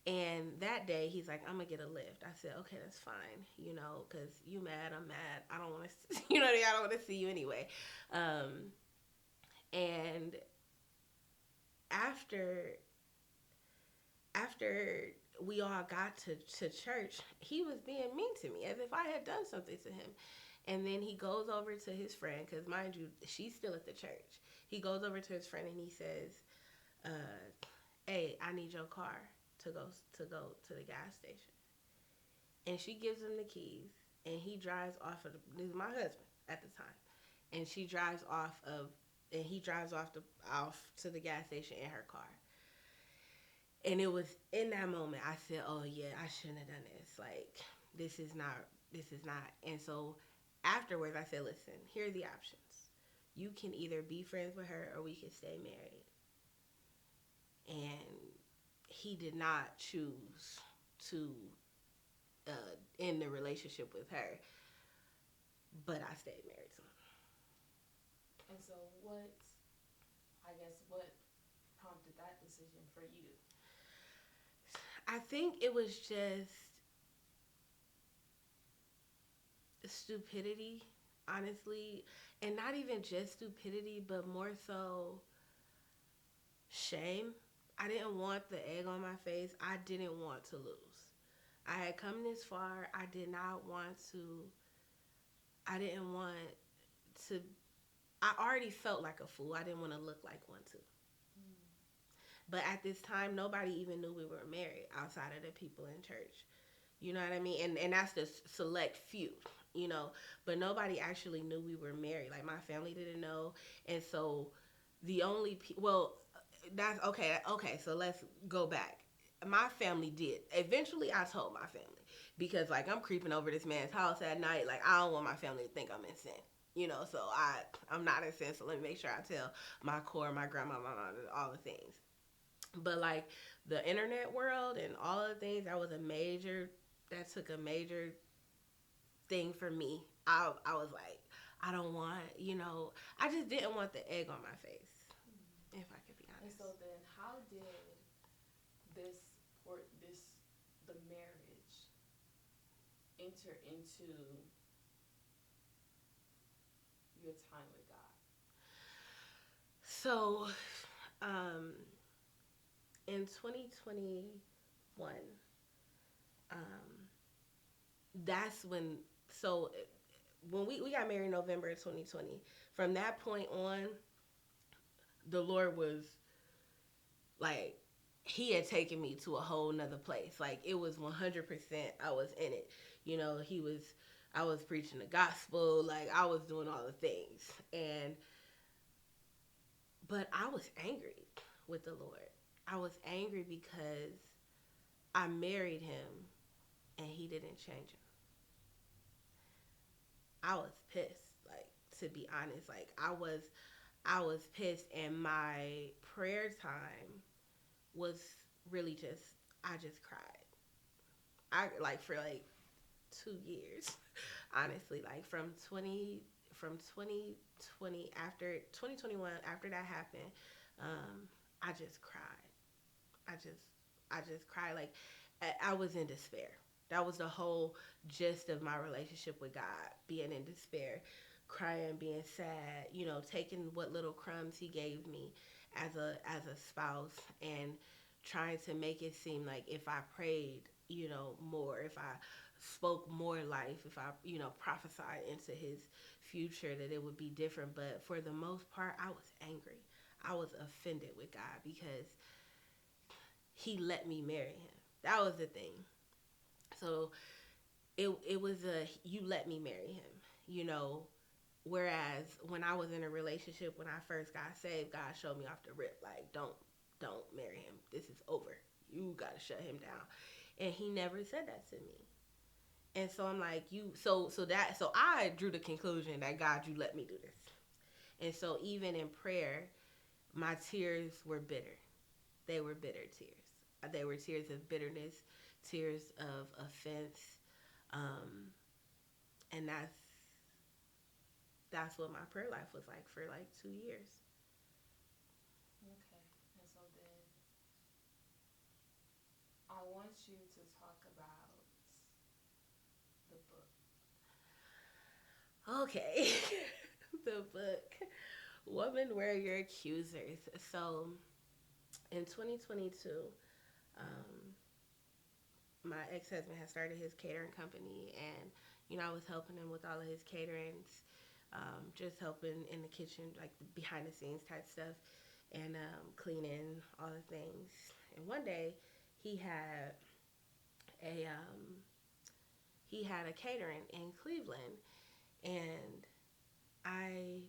And that day, he's like, "I'm gonna get a lift." I said, "Okay, that's fine, because you mad, I'm mad. I don't want to, I don't want to see you anyway." And after after we all got to church, he was being mean to me as if I had done something to him. And then he goes over to his friend, because mind you, she's still at the church. He goes over to his friend and he says, "Hey, I need your car to go to the gas station." And she gives him the keys, and he drives off of this is my husband at the time, and she drives off of and he drives off to the gas station in her car. And it was in that moment I said, "Oh yeah, I shouldn't have done this. Like, this is not this is not." And so afterwards I said, "Listen, here are the options. You can either be friends with her or we can stay married." And he did not choose to end the relationship with her, but I stayed married to him. And so, what prompted that decision for you? I think it was just stupidity, honestly, and not even just stupidity, but more so shame. I didn't want the egg on my face. I didn't want to lose. I had come this far. I did not want to. I didn't want to. I already felt like a fool. I didn't want to look like one too. Mm. But at this time, nobody even knew we were married outside of the people in church. You know what I mean? And that's the select few, But nobody actually knew we were married. Like, my family didn't know. And so the only, that's okay. Okay, so let's go back. My family did. Eventually, I told my family. Because, like, I'm creeping over this man's house at night. Like, I don't want my family to think I'm in sin. So I'm not in sin. So let me make sure I tell my core, my grandma, my mom, all the things. But, like, the internet world and all of the things, that took a major thing for me. I was like, I don't want, I just didn't want the egg on my face, if I could be honest. And so then, how did this the marriage enter into your time with God? So, in 2021, that's when we got married in November of 2020. From that point on, the Lord was like, he had taken me to a whole nother place. Like, it was 100%, I was in it. I was preaching the gospel, like, I was doing all the things. But I was angry with the Lord. I was angry because I married him and he didn't change him. I was pissed, like, to be honest. Like, I was pissed, and my prayer time was really I just cried. I, like, for like 2 years, honestly, like from 2020, after 2021, after that happened, I just cried. I just cried. Like, I was in despair. That was the whole gist of my relationship with God, being in despair, crying, being sad, taking what little crumbs he gave me as a spouse, and trying to make it seem like if I prayed, more, if I spoke more life, if I, prophesied into his future, that it would be different. But for the most part, I was angry. I was offended with God because he let me marry him. That was the thing. So it was you let me marry him. Whereas when I was in a relationship, when I first got saved, God showed me off the rip, like, don't marry him. This is over. You gotta shut him down. And he never said that to me. And so I'm like, so I drew the conclusion that, God, you let me do this. And so even in prayer, my tears were bitter. They were bitter tears. They were tears of bitterness, tears of offense, and that's what my prayer life was like for like 2 years. Okay. And so then I want you to talk about the book. Okay. The book, Woman Where Are Your Accusers? So in 2022, um, my ex husband had started his catering company, and I was helping him with all of his caterings, just helping in the kitchen, like the behind the scenes type stuff, and cleaning all the things. And one day, he had a catering in Cleveland, and I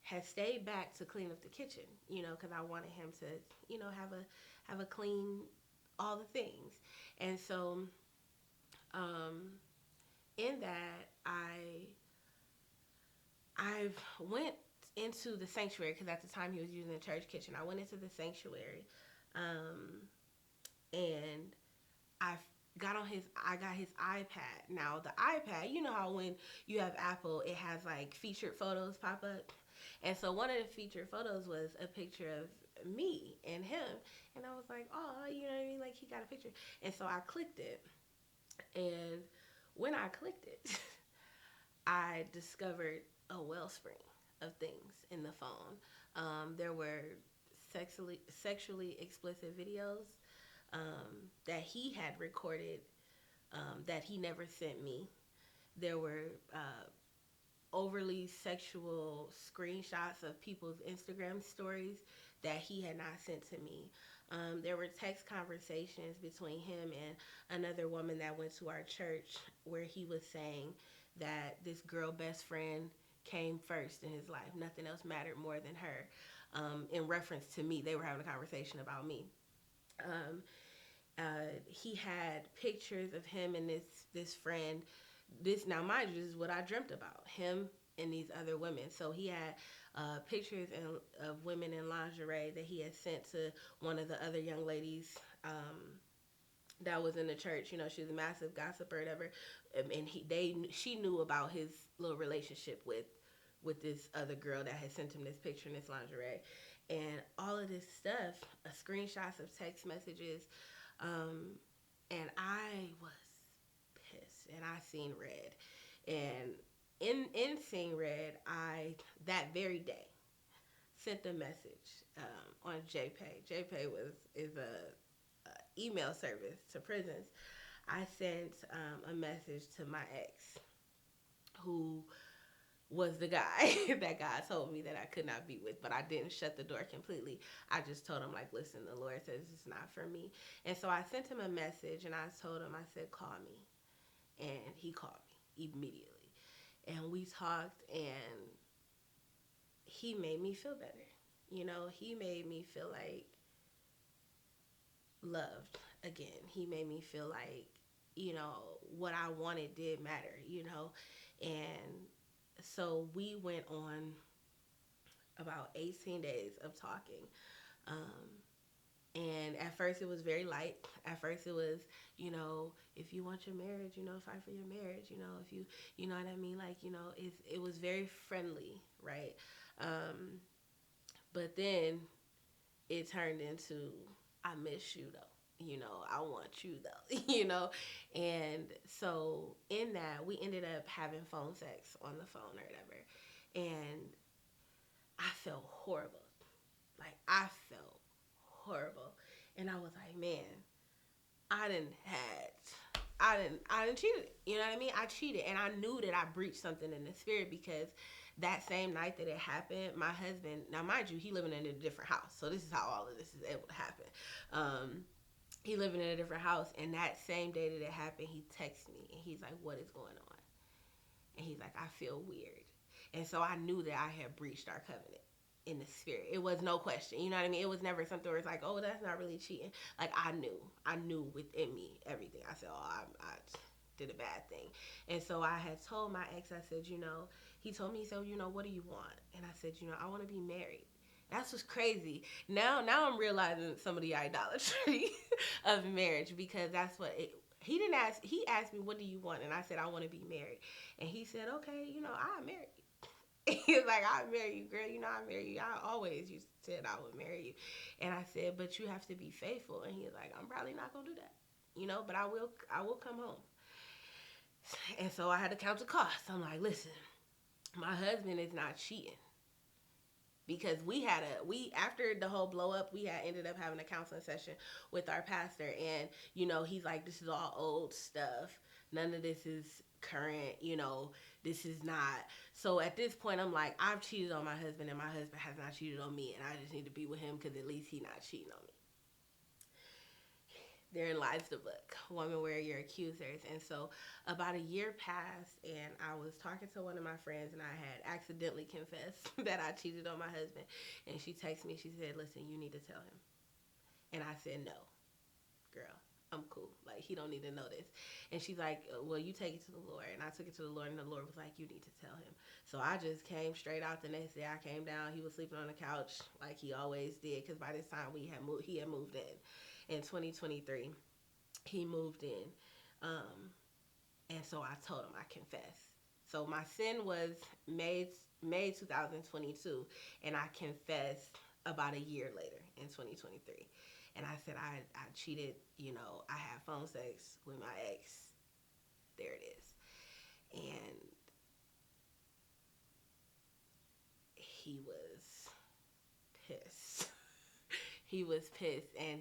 had stayed back to clean up the kitchen, because I wanted him to, have a clean all the things. And so, um, in that, I went into the sanctuary because at the time he was using the church kitchen. I went into the sanctuary, um, and I I got his iPad. Now the iPad, you know how when you have Apple, it has like featured photos pop up, and so one of the featured photos was a picture of me and him, and I was like, oh, you know what I mean? Like he got a picture, and so I clicked it, and when I clicked it, I discovered a wellspring of things in the phone. There were sexually explicit videos that he had recorded that he never sent me. There were overly sexual screenshots of people's Instagram stories that he had not sent to me. There were text conversations between him and another woman that went to our church where he was saying that this girl best friend came first in his life. Nothing else mattered more than her. In reference to me, they were having a conversation about me. Um, he had pictures of him and this friend. This now, mind you, this is what I dreamt about him and these other women. So he had pictures of women in lingerie that he had sent to one of the other young ladies that was in the church. She was a massive gossiper, or whatever, and she knew about his little relationship with this other girl that had sent him this picture in this lingerie, and all of this stuff, screenshots of text messages, um, and I was pissed, and I seen red, and in seeing red, I that very day sent a message on JPay. JPay is a email service to prisons. I sent a message to my ex, who was the guy that God told me that I could not be with, but I didn't shut the door completely. I just told him, like, listen, the Lord says it's not for me. And so I sent him a message, and I told him, I said, call me. And he called me immediately. And we talked, and he made me feel better. He made me feel like loved again. He made me feel like, what I wanted did matter. And so we went on about 18 days of talking. And at first it was very light. At first it was, if you want your marriage, fight for your marriage. If you know what I mean? Like, it was very friendly, right? But then it turned into, I miss you though. I want you though, And so in that, we ended up having phone sex on the phone or whatever. And I felt horrible. Like, I felt horrible. And I was like, man, I didn't had I didn't cheated. You know what I mean? I cheated, and I knew that I breached something in the spirit because that same night that it happened, my husband, now mind you, he living in a different house, so this is how all of this is able to happen. He living in a different house, and that same day that it happened, he texted me, and he's like, "What is going on?" And he's like, "I feel weird," and so I knew that I had breached our covenant in the spirit. It was no question. You know what I mean? It was never something where it's like, oh, that's not really cheating. Like, I knew within me everything. I said, oh, I did a bad thing. And so I had told my ex, I said, he told me, so, what do you want? And I said, I want to be married. That's what's crazy. Now I'm realizing some of the idolatry of marriage, because that's what he didn't ask. He asked me, what do you want? And I said, I want to be married. And he said, okay, I'm married. He was like, I'll marry you, girl. You know, I marry you. I always used to said I would marry you. And I said, but you have to be faithful. And he was like, I'm probably not gonna do that. You know, but I will come home. And so I had to count the cost. I'm like, listen, my husband is not cheating. Because we after the whole blow up, we had ended up having a counseling session with our pastor, and he's like, this is all old stuff, none of this is current, this is not. So at this point I'm like, I've cheated on my husband and my husband has not cheated on me, and I just need to be with him because at least he's not cheating on me. Therein lies the book, Woman, Where Are Your Accusers? And so about a year passed, and I was talking to one of my friends, and I had accidentally confessed that I cheated on my husband. And she texted me, she said, listen, you need to tell him. And I said, no, girl, I'm cool. Like, he don't need to know this. And she's like, well, you take it to the Lord. And I took it to the Lord, and the Lord was like, you need to tell him. So I just came straight out the next day. I came down. He was sleeping on the couch like he always did, because by this time he had moved in 2023. He moved in. And so I told him, I confessed. So my sin was May 2022, and I confessed about a year later in 2023. And I said I cheated, I had phone sex with my ex. There it is. And he was pissed. He was pissed, and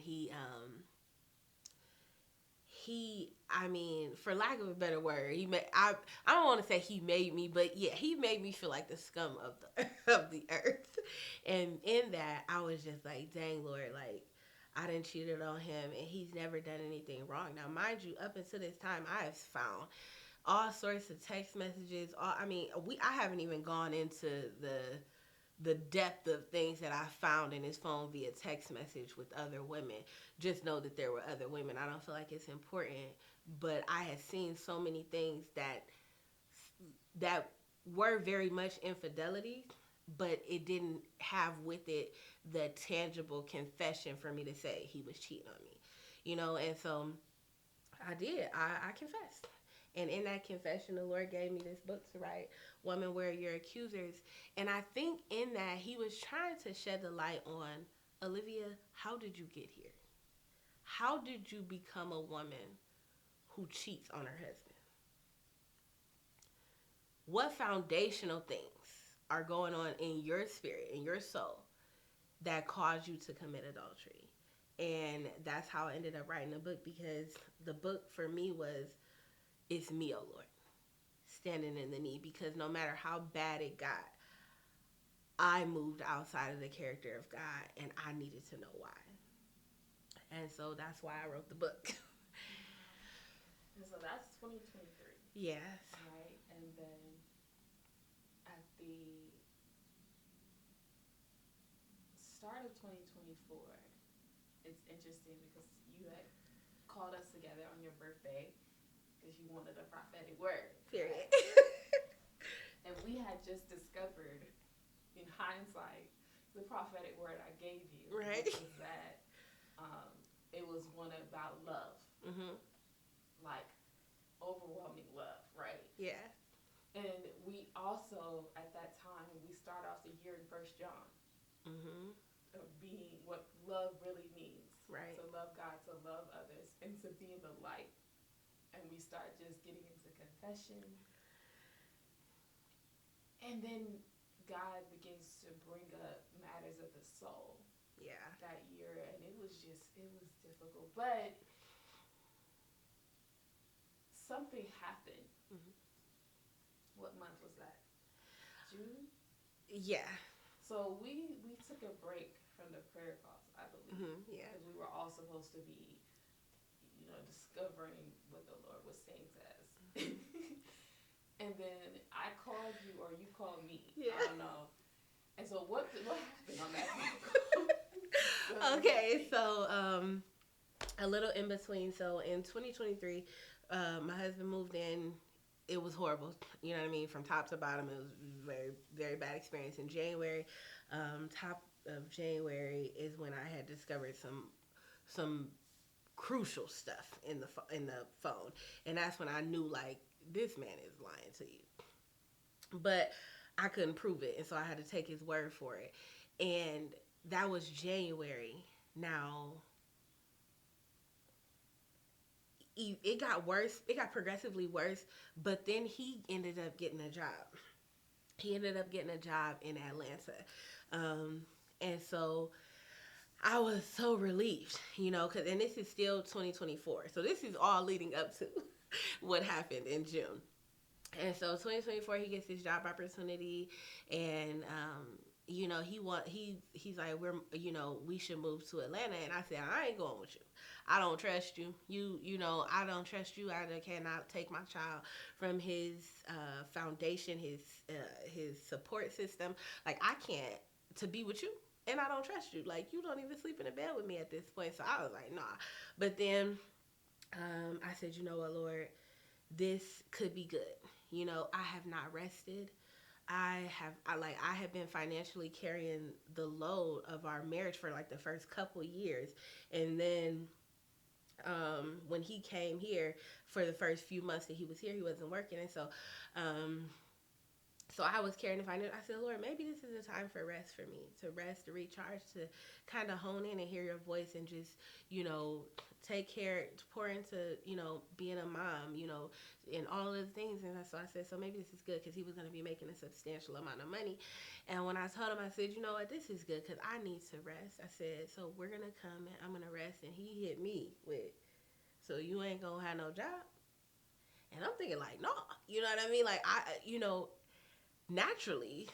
I mean, for lack of a better word, I don't want to say he made me, but yeah, he made me feel like the scum of the of the earth. And in that, I was just like, dang, Lord, like, I done cheated on him, and he's never done anything wrong. Now, mind you, up until this time, I have found all sorts of text messages. I haven't even gone into the depth of things that I found in his phone via text message with other women. Just know that there were other women. I don't feel like it's important, but I had seen so many things that were very much infidelity, but it didn't have with it the tangible confession for me to say he was cheating on me. And so I did. I confessed. And in that confession, the Lord gave me this book to write, Woman, Where Are Your Accusers? And I think in that, he was trying to shed the light on, Olivia, how did you get here? How did you become a woman who cheats on her husband? What foundational things are going on in your spirit, in your soul, that caused you to commit adultery? And that's how I ended up writing the book, because the book for me was, it's me, oh Lord, standing in the need. Because no matter how bad it got, I moved outside of the character of God, and I needed to know why. And so that's why I wrote the book. And so that's 2023. Yes. Right? And then at the start of 2024, it's interesting because you had called us together on your birthday because you wanted a prophetic word. Period. And we had just discovered, in hindsight, the prophetic word I gave you. Right. Which was that it was one about love. Mm-hmm. Like, overwhelming love, right? Yeah. And we also, at that time, we start off the year in 1 John. Mm-hmm. Of being what love really means. Right. To love God, to love others, and to be the light. And we start just getting into confession. And then God begins to bring up matters of the soul. Yeah. That year. And it was difficult. But something happened. Mm-hmm. What month was that? June? Yeah. So we took a break from the prayer calls, I believe. Mm-hmm. Yeah. Because we were all supposed to be, discovering what the Lord was saying to us. And then I called you, or you called me. Yeah. I don't know. And so what happened on that phone? Okay, so a little in between. So in 2023, my husband moved in. It was horrible. You know what I mean? From top to bottom, it was very, very bad experience. In January, top of January is when I had discovered some crucial stuff in the phone, and that's when I knew, like, this man is lying to you. But I couldn't prove it, and so I had to take his word for it. And that was January. Now it got worse. It got progressively worse. But then he ended up getting a job. He ended up getting a job in Atlanta, um, and so I was so relieved, because and this is still 2024, so this is all leading up to what happened in June. And so 2024, he gets his job opportunity, and he's like, we should move to Atlanta. And I said, I ain't going with you. I don't trust you. I don't trust you. I cannot take my child from his foundation, his support system. Like, I can't to be with you. And I don't trust you. Like, you don't even sleep in a bed with me at this point. So I was like, nah. But then I said, you know what, Lord, this could be good. I have not rested. I have been financially carrying the load of our marriage for like the first couple years, and then when he came here for the first few months that he was here, he wasn't working, and um, so I was carrying the finance. I said, Lord, maybe this is a time for rest for me, to rest, to recharge, to kind of hone in and hear your voice and just, take care, to pour into, being a mom, and all of the things. And so I said, so maybe this is good, because he was going to be making a substantial amount of money. And when I told him, I said, you know what, this is good because I need to rest. I said, so we're going to come and I'm going to rest. And he hit me with, so you ain't going to have no job? And I'm thinking like, no, you know what I mean? Like, naturally,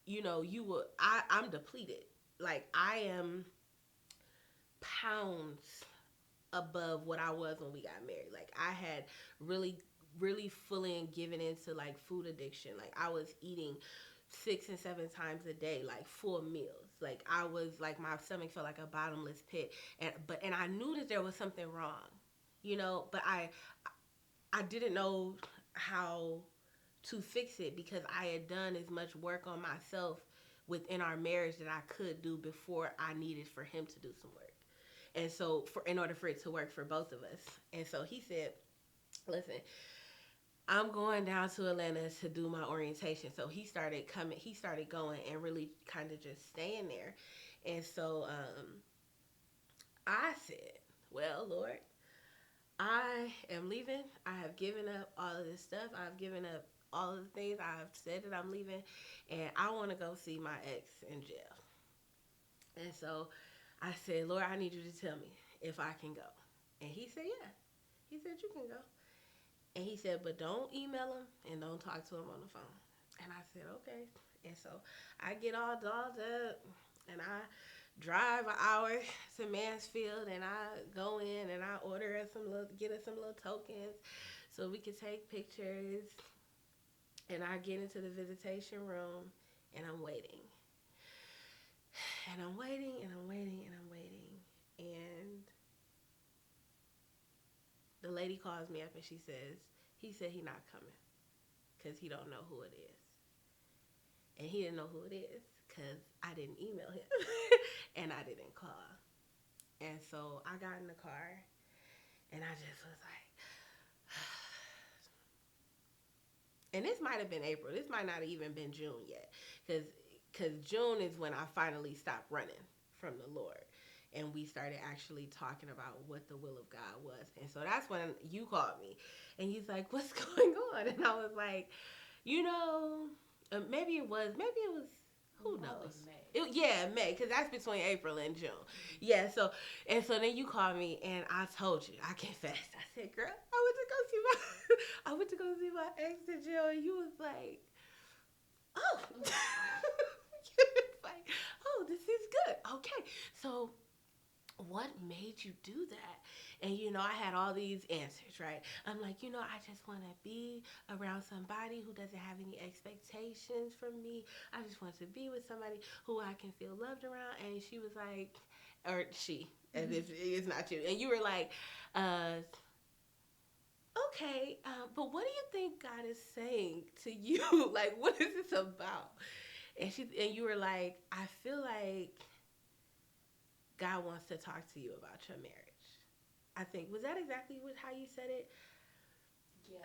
I'm depleted. Like, I am pounds above what I was when we got married. Like, I had really, really fully and given into like food addiction. Like, I was eating 6 and 7 times a day, like full meals. Like, I was like, my stomach felt like a bottomless pit. And I knew that there was something wrong, but I didn't know how to fix it, because I had done as much work on myself within our marriage that I could do before I needed for him to do some work. And so, in order for it to work for both of us. And so he said, listen, I'm going down to Atlanta to do my orientation. So he started going and really kind of just staying there. And so I said, well, Lord, I am leaving. I have given up all of this stuff. I've given up all of the things. I've said that I'm leaving, and I want to go see my ex in jail. And so I said, Lord, I need you to tell me if I can go. And he said, yeah. He said, you can go. And he said, but don't email him and don't talk to him on the phone. And I said, okay. And so I get all dolled up, and I drive an hour to Mansfield, and I go in and I get us some little tokens so we could take pictures. And I get into the visitation room, and I'm waiting. And I'm waiting, and I'm waiting, and I'm waiting. And the lady calls me up, and she says, he said he not coming because he don't know who it is. And he didn't know who it is because I didn't email him and I didn't call. And so I got in the car, and I just was like, and this might have been April. This might not have even been June yet, because June is when I finally stopped running from the Lord, and we started actually talking about what the will of God was. And so that's when you called me, and he's like, what's going on? And I was like, maybe it was, who knows? May, because that's between April and June. Yeah, so then you called me, and I told you, I confessed. I said, girl, I went to go see my ex in jail, and you was like, oh. You was like, oh, this is good. Okay, so what made you do that? And I had all these answers, right? I'm like, I just want to be around somebody who doesn't have any expectations from me. I just want to be with somebody who I can feel loved around. And she was like, or she, as if it's not you. And you were like, okay, but what do you think God is saying to you? Like, what is this about? And you were like, I feel like God wants to talk to you about your marriage. I think, was that exactly how you said it? Yeah.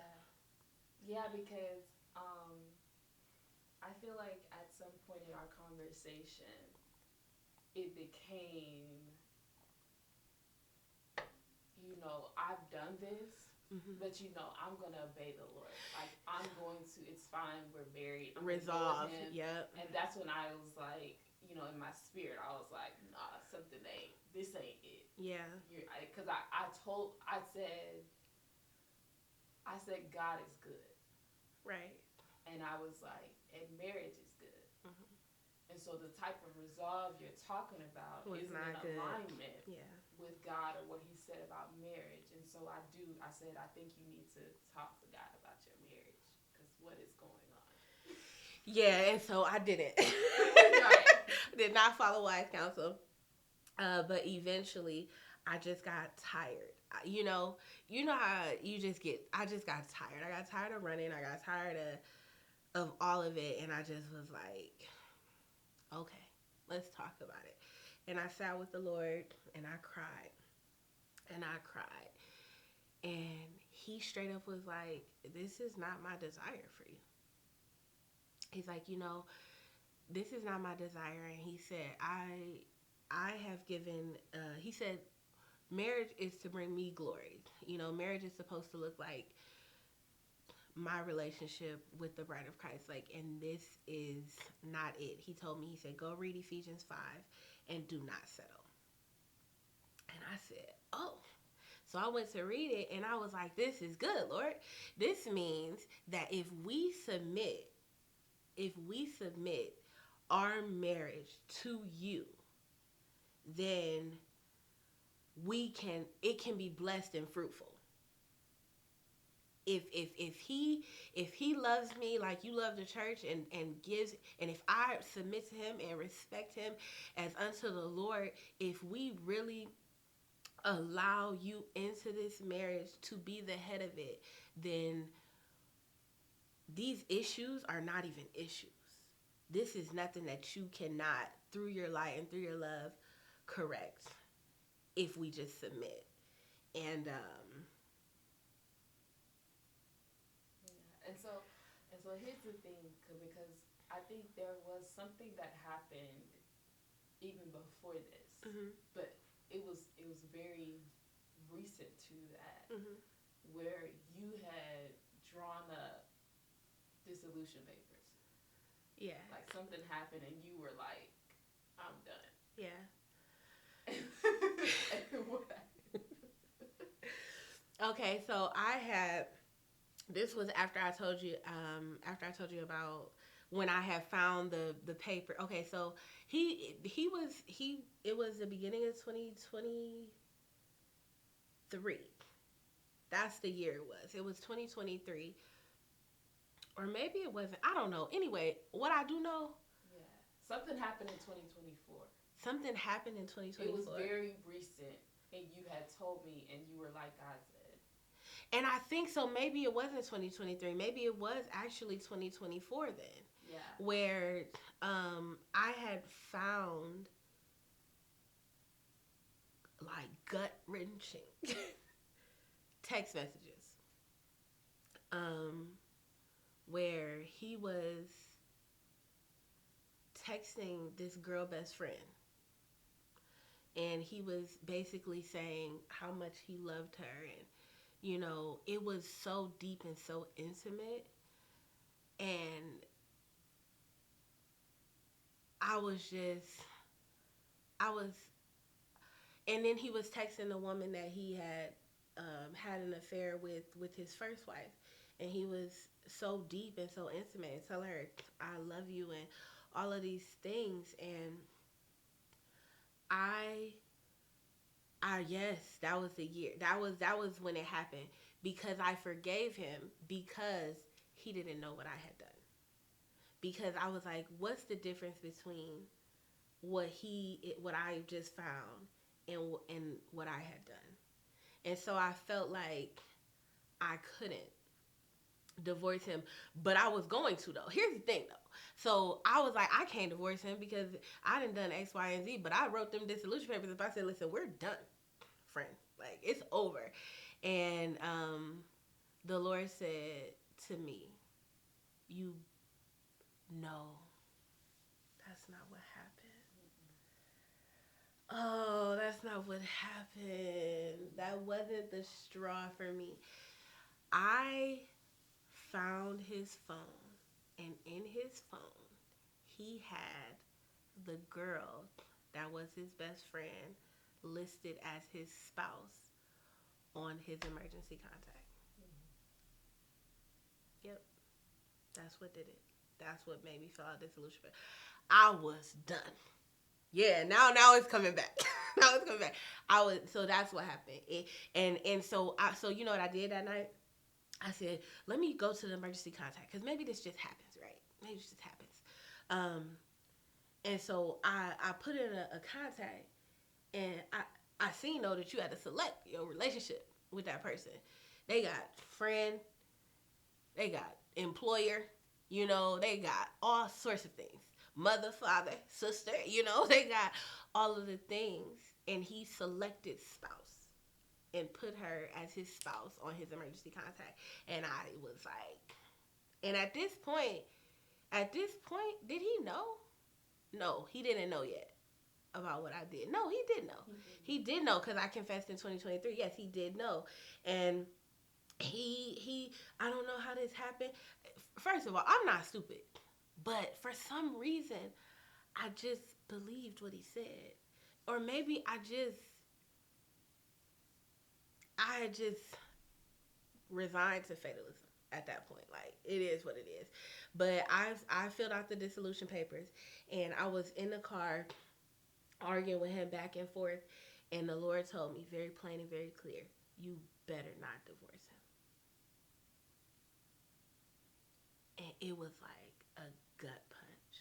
Yeah, because I feel like at some point in our conversation, it became, I've done this, Mm-hmm. but I'm gonna obey the Lord. Like I'm going to. It's fine. We're married. I'm gonna go with Resolve. Him. Yep. And that's when I was like, in my spirit, I was like, nah, something ain't. This ain't it. Yeah. Because I said God is good, Right. and I was like, and marriage is good. Mm-hmm. And so the type of resolve you're talking about Was isn't in not good. alignment Yeah. with God or what He said about marriage. And so I said, I think you need to talk to God about your marriage because what is going on? Yeah, and so I didn't. Right. Did not follow wise counsel. But eventually, I just got tired. You know how you just get. I just got tired. I got tired of running. I got tired of all of it, and I just was like, okay, let's talk about it. And I sat with the Lord, and I cried, and I cried, and He straight up was like, "This is not my desire for you." He's like, this is not my desire, and He said, I have given. He said, marriage is to bring me glory. Marriage is supposed to look like my relationship with the bride of Christ. Like, and this is not it. He told me, he said, go read Ephesians 5 and do not settle. And I said, oh. So I went to read it and I was like, this is good, Lord. This means that if we submit our marriage to you, then it can be blessed and fruitful. If he loves me like you love the church and gives, and if I submit to Him and respect Him as unto the Lord, if we really allow you into this marriage to be the head of it, then these issues are not even issues. This is nothing that you cannot, through your light and through your love, correct if we just submit. And Yeah. And so here's the thing, because I think there was something that happened even before this, mm-hmm, but it was very recent to that, mm-hmm, where you had drawn up dissolution papers. yeah, Like something happened and you were like, I'm done. yeah. And what Okay, so this was after I told you about when I had found the paper. Okay, so it was the beginning of 2023. That's the year it was. It was 2023, or maybe it wasn't. I don't know. Anyway, what I do know, Yeah. Something happened in 2024. something happened in It was 2024. very recent, and you had told me, and you were like, God said. And I think so. Maybe it wasn't 2023. Maybe it was actually 2024 then. Yeah. Where I had found like gut wrenching text messages where he was texting this girl best friend, and he was basically saying how much he loved her, and it was so deep and so intimate. And I was just I was and then he was texting the woman that he had had an affair with his first wife, and he was so deep and so intimate and tell her I love you and all of these things. And I yes, that was the year. That was when it happened, because I forgave him because he didn't know what I had done. Because I was like, what's the difference between what I just found and what I had done? And so I felt like I couldn't divorce him, but I was going to though. Here's the thing though. So I was like, I can't divorce him because I done X, Y, and Z, but I wrote them dissolution papers. If I said, listen, we're done, friend, like it's over. And the Lord said to me, you No, that's not what happened. Oh, that's not what happened. That wasn't the straw for me. I found his phone, and in his phone, he had the girl that was his best friend listed as his spouse on his emergency contact. Yep, that's what did it. That's what made me fill out this solution. I was done. Yeah, now it's coming back. Now it's coming back. I was so that's what happened. And so you know what I did that night? I said, let me go to the emergency contact because maybe this just happens, right? Maybe this just happens. Um, and so I put in a contact, and I seen though that you had to select your relationship with that person. They got friend, they got employer, they got all sorts of things. Mother, father, sister, they got all of the things. And he selected spouse and put her as his spouse on his emergency contact. And I was like, and at this point, did he know? No, he didn't know yet about what I did. No, he did know. He did know because I confessed in 2023. Yes, he did know. And I don't know how this happened. First of all, I'm not stupid. But for some reason, I just believed what he said. Or maybe I just resigned to fatalism at that point. Like, it is what it is. But I filled out the dissolution papers, and I was in the car arguing with him back and forth, and the Lord told me very plain and very clear, you better not divorce him. And it was like a gut punch.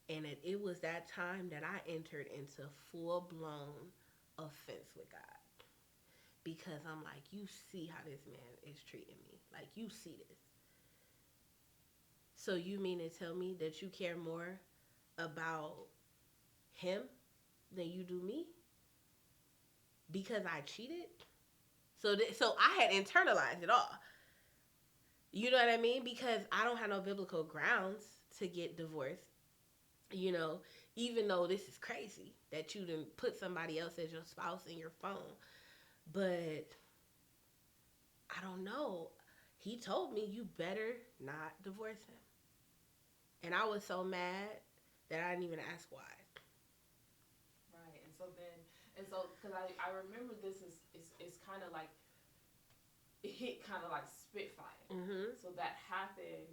And it was that time that I entered into full-blown offense with God. Because I'm like, you see how this man is treating me. Like, you see this. So you mean to tell me that you care more about him than you do me? Because I cheated? So I had internalized it all. You know what I mean? Because I don't have no biblical grounds to get divorced. Even though this is crazy that you didn't put somebody else as your spouse in your phone. But I don't know. He told me you better not divorce him. And I was so mad that I didn't even ask why. Right. Because I remember this is kind of like, it hit kind of like Spitfire. Mm-hmm. So that happened.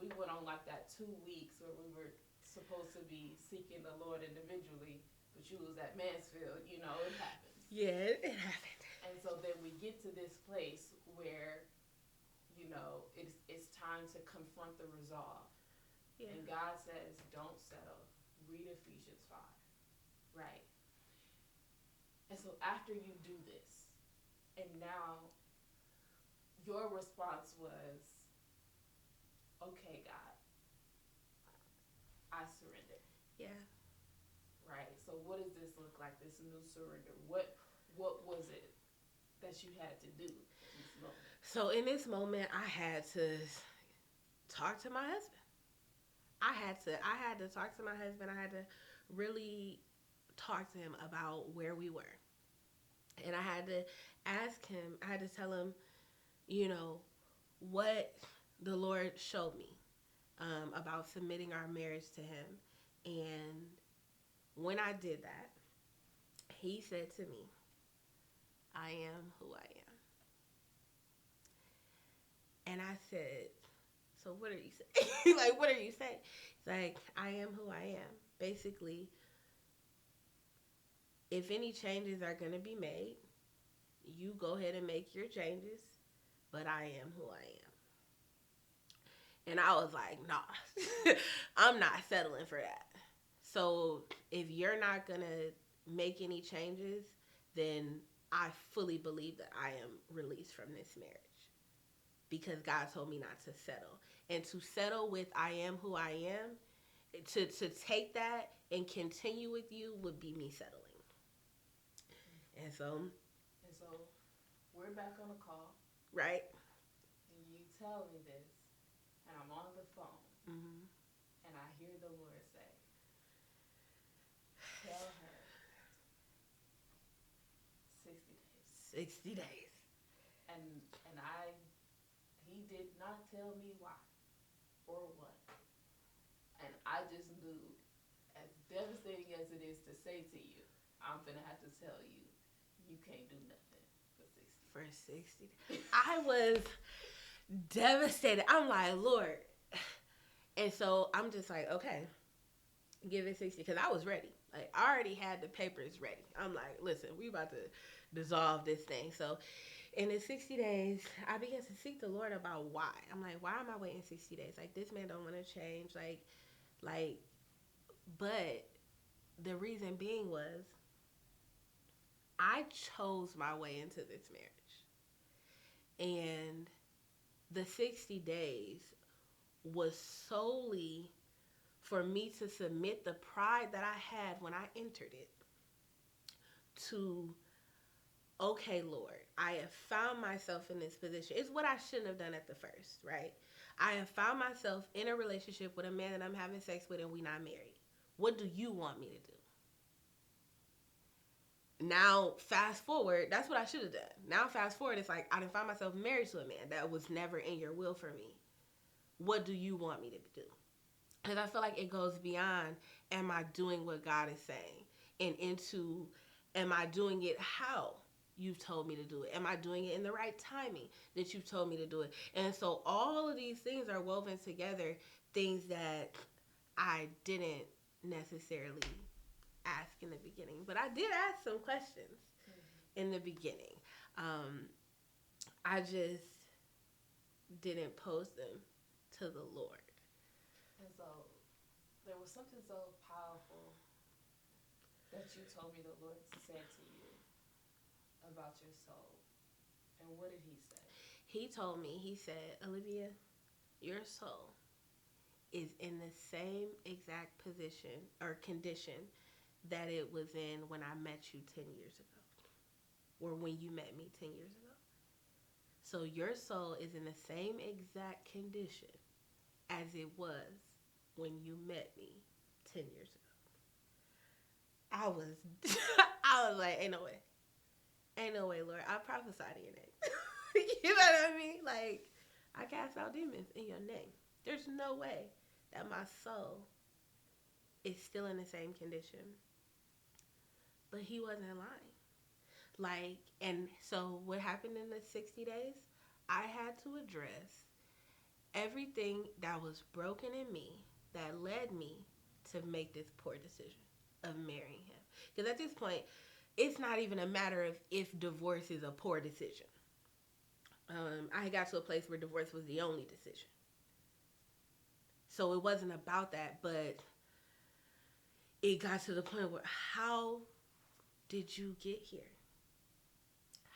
We went on like that 2 weeks where we were supposed to be seeking the Lord individually, but you was at Mansfield. It happens. Yeah, it happened. And so then we get to this place where, it's time to confront the resolve. Yeah. And God says, don't settle. Read Ephesians 5. Right? And so after you do this, and now your response was, okay, God, I surrender. Yeah. Right? So what does this look like, this new surrender? What was it that you had to do in this moment? So in this moment, I had to talk to my husband. I had to talk to my husband. I had to really talk to him about where we were. And I had to ask him, I had to tell him, what the Lord showed me about submitting our marriage to him. And when I did that, he said to me, I am who I am. And I said, so what are you saying? Like, what are you saying? It's like, I am who I am. Basically, if any changes are going to be made, you go ahead and make your changes, but I am who I am. And I was like, nah, I'm not settling for that. So if you're not going to make any changes, then I fully believe that I am released from this marriage. Because God told me not to settle. And to settle with I am who I am, to take that and continue with you would be me settling. And so we're back on the call. Right. And you tell me this, and I'm on the phone. Mm-hmm. and I hear the Lord say, tell her 60 days. 60 days. And he did not tell me why or what. And I just knew, as devastating as it is to say to you, I'm gonna have to tell you, you can't do nothing for 60. For 60. I was devastated. I'm like, Lord. And so I'm just like, okay, give it 60. Because I was ready. Like, I already had the papers ready. I'm like, listen, we about to dissolve this thing. So in the 60 days, I began to seek the Lord about why. I'm like, why am I waiting 60 days? Like, this man don't want to change. Like, but the reason being was I chose my way into this marriage. And the 60 days was solely for me to submit the pride that I had when I entered it to, okay, Lord, I have found myself in this position. It's what I shouldn't have done at the first, right? I have found myself in a relationship with a man that I'm having sex with and we not married. What do you want me to do? Now, fast forward, that's what I should have done. Now, fast forward, it's like I didn't find myself married to a man that was never in your will for me. What do you want me to do? Because I feel like it goes beyond, am I doing what God is saying? And into, am I doing it how you've told me to do it? Am I doing it in the right timing that you've told me to do it? And so all of these things are woven together, things that I didn't necessarily ask in the beginning. But I did ask some questions in the beginning. I just didn't pose them to the Lord. And so there was something so powerful that you told me the Lord said to you about your soul. And what did he say? He told me, he said, Olivia, your soul is in the same exact position or condition that it was in when I met you 10 years ago, or when you met me 10 years ago. So your soul is in the same exact condition as it was when you met me 10 years ago. I was like, ain't no way. Ain't no way, Lord. I prophesy to your name. You know what I mean? Like, I cast out demons in your name. There's no way that my soul is still in the same condition. But he wasn't lying. Like, and so what happened in the 60 days? I had to address everything that was broken in me that led me to make this poor decision of marrying him. Because at this point, it's not even a matter of if divorce is a poor decision. I got to a place where divorce was the only decision. So it wasn't about that, but it got to the point where, how did you get here?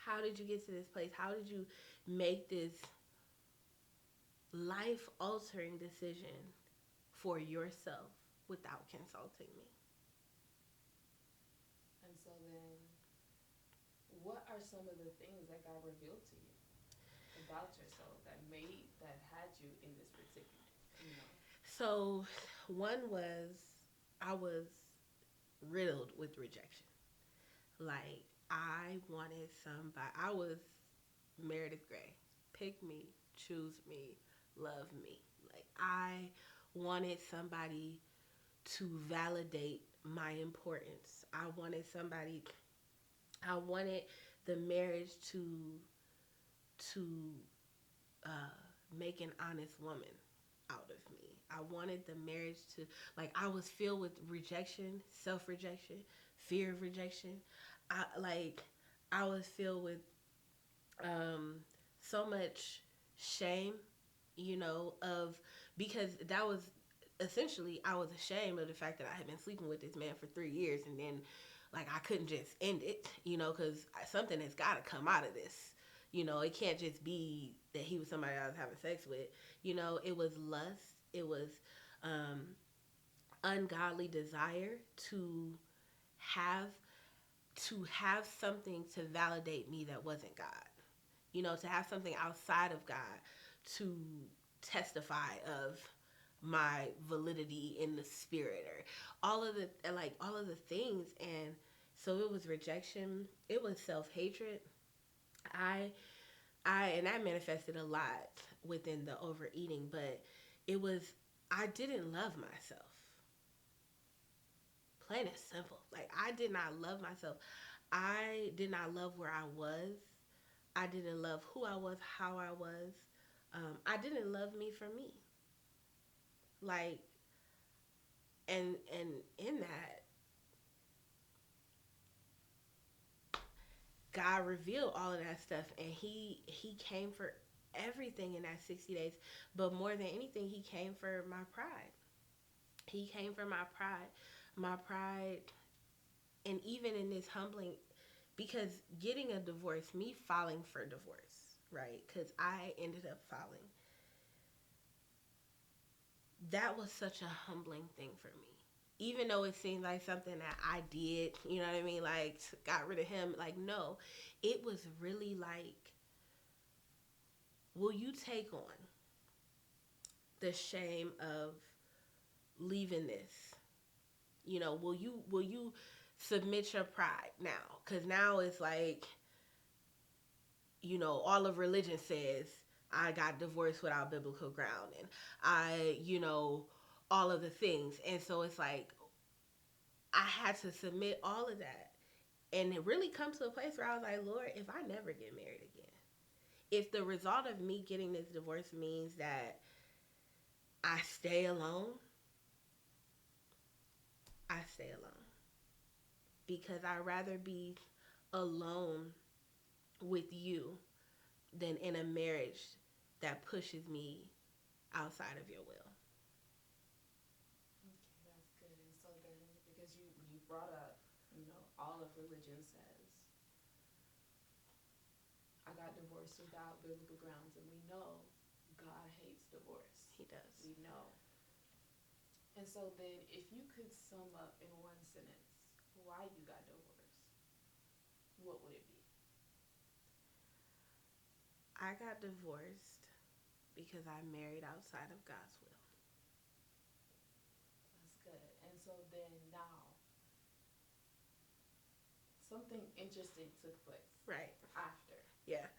How did you get to this place? How did you make this life-altering decision for yourself without consulting me? And so then, what are some of the things that God revealed to you about yourself that had you in this predicament? So one was, I was riddled with rejection. Like, I wanted somebody. I was Meredith Grey. Pick me, choose me, love me. Like, I wanted somebody to validate my importance. I wanted the marriage to make an honest woman out of me. I wanted the marriage to, like, I was filled with rejection, self-rejection, fear of rejection. I was filled with so much shame, because that was essentially, I was ashamed of the fact that I had been sleeping with this man for 3 years, and then, like, I couldn't just end it, because something has got to come out of this. It can't just be that he was somebody I was having sex with. It was lust. It was ungodly desire to have something to validate me that wasn't God. To have something outside of God to testify of my validity in the spirit, or all of the things. And so it was rejection, it was self-hatred. I and that manifested a lot within the overeating, but it was, I didn't love myself. Plain and simple. Like, I did not love myself. I did not love where I was. I didn't love who I was, how I was. I didn't love me for me. Like, and in that, God revealed all of that stuff, and he came for everything in that 60 days. But more than anything, he came for my pride. He came for my pride, and even in this humbling, because getting a divorce, me filing for divorce, right? Because I ended up filing. That was such a humbling thing for me. Even though it seemed like something that I did, you know what I mean? Like, got rid of him. Like, no, it was really like, will you take on the shame of leaving this? You know, will you submit your pride now? Because now it's like, you know, all of religion says I got divorced without biblical ground, and I, you know, all of the things. And so it's like, I had to submit all of that. And it really come to a place where I was like, Lord, if I never get married again, if the result of me getting this divorce means that I stay alone, I stay alone. Because I'd rather be alone with you than in a marriage that pushes me outside of your will. Okay, that's good. And so then, because you brought up, all of religion says I got divorced without biblical grounds, and we know God hates divorce. He does. We know. And so then, if you could sum up in one sentence why you got divorced, what would it be? I got divorced because I married outside of God's will. That's good. And so then now, something interesting took place. Right. After. Yeah.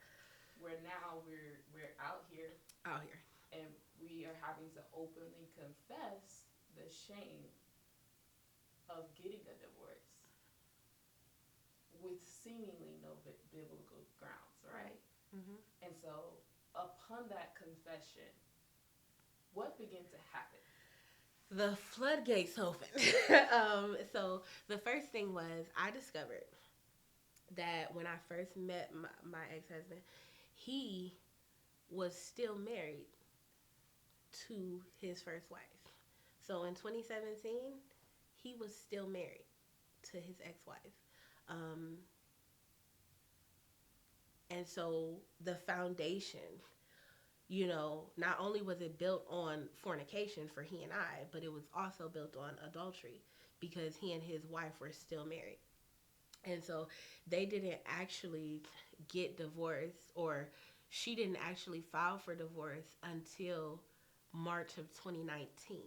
Where now we're out here. Out here. And we are having to openly confess the shame of getting a divorce with seemingly no biblical grounds, right? Mm-hmm. And so, upon that confession, what began to happen? The floodgates opened. So the first thing was, I discovered that when I first met my ex-husband, he was still married to his first wife. So in 2017, he was still married to his ex-wife. Um, and so the foundation, you know, not only was it built on fornication for he and I, but it was also built on adultery because he and his wife were still married. And so they didn't actually get divorced, or she didn't actually file for divorce until March of 2019.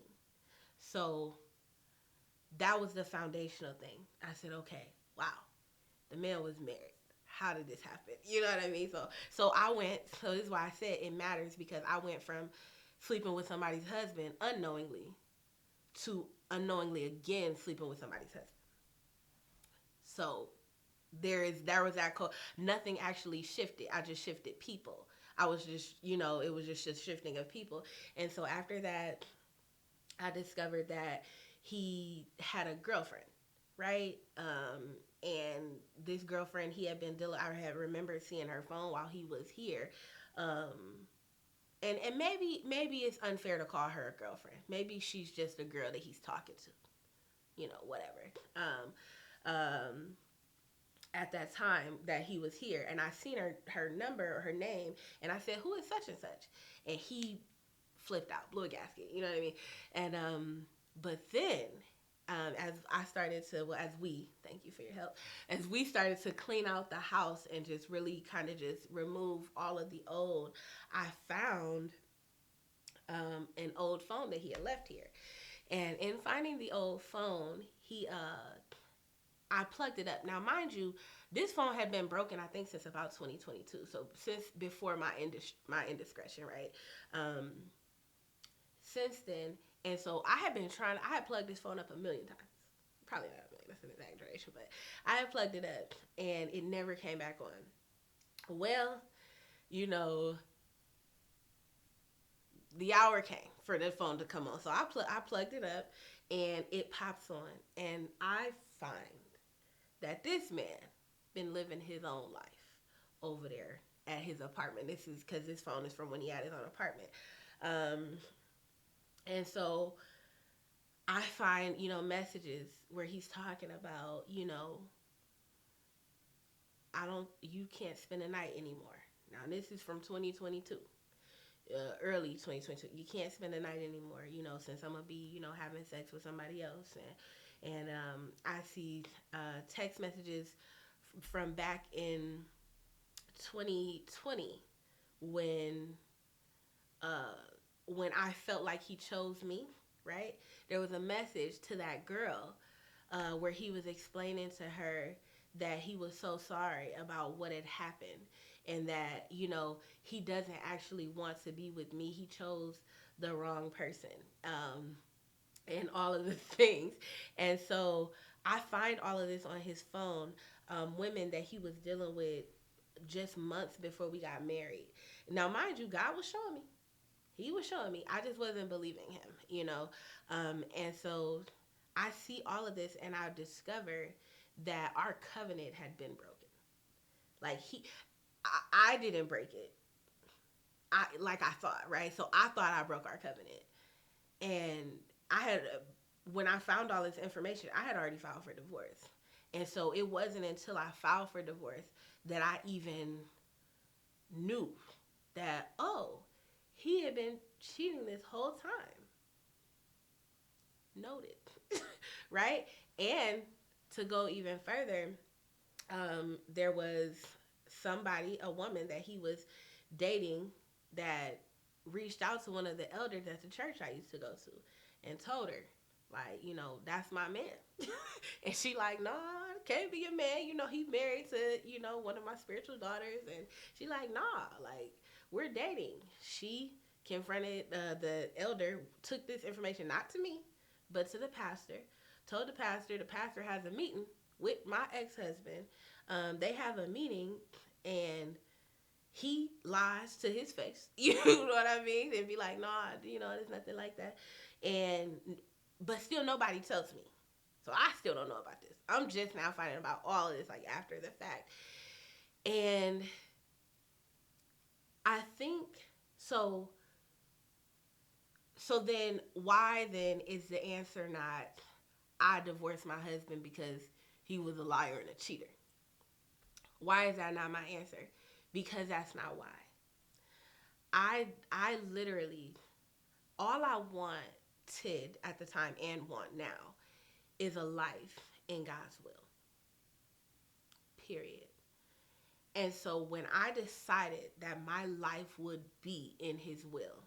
So that was the foundational thing. I said, okay, wow, the man was married. How did this happen? You know what I mean? So I went, so this is why I said it matters, because I went from sleeping with somebody's husband unknowingly to unknowingly again sleeping with somebody's husband. So there was that nothing actually shifted. I just shifted people. I was just, it was just a shifting of people. And so after that, I discovered that he had a girlfriend, right? And this girlfriend, he had been dealing. I had remembered seeing her phone while he was here. And maybe it's unfair to call her a girlfriend. Maybe she's just a girl that he's talking to, whatever. At that time that he was here, and I seen her number or her name, and I said, "Who is such and such?" And he flipped out, blew a gasket. You know what I mean? And but then, as I started to, well, as we, thank you for your help, as we started to clean out the house and just really kind of just remove all of the old, I found an old phone that he had left here. And in finding the old phone, I plugged it up. Now, mind you, this phone had been broken, I think, since about 2022. So since before my indiscretion, right? Um, since then, and so I had been trying. I had plugged this phone up a million times. Probably not a million. That's an exaggeration, but I had plugged it up, and it never came back on. Well, you know, the hour came for the phone to come on. So I plugged it up and it pops on. And I find that this man been living his own life over there at his apartment. This is because this phone is from when he had his own apartment. Um, and so I find, messages where he's talking about, you can't spend a night anymore. Now, this is from 2022. Early 2022. You can't spend the night anymore, since I'm gonna be, having sex with somebody else. And I see text messages from back in 2020 when uh, when I felt like he chose me. Right, there was a message to that girl where he was explaining to her that he was so sorry about what had happened and that, he doesn't actually want to be with me. He chose the wrong person. And all of the things. And so I find all of this on his phone, women that he was dealing with just months before we got married. Now, mind you, God was showing me. He was showing me. I just wasn't believing him. And so I see all of this and I discovered that our covenant had been broken. Like I didn't break it. Like I thought, right? So I thought I broke our covenant. And I had, when I found all this information, I had already filed for divorce. And so it wasn't until I filed for divorce that I even knew that, oh, he had been cheating this whole time. Noted. Right? And to go even further, there was a woman that he was dating that reached out to one of the elders at the church I used to go to and told her, like, that's my man. And she like, nah, can't be your man. He married to, one of my spiritual daughters. And she like, nah, like, we're dating. She confronted the elder, took this information, not to me, but to the pastor, told the pastor has a meeting with my ex-husband. They have a meeting and he lies to his face. You know what I mean? And be like, nah, there's nothing like that. But still nobody tells me. So I still don't know about this. I'm just now finding about all of this, like, after the fact. And I think, so then why then is the answer not, I divorced my husband because he was a liar and a cheater? Why is that not my answer? Because that's not why. I literally, all I wanted at the time and want now is a life in God's will. Period. And so when I decided that my life would be in his will,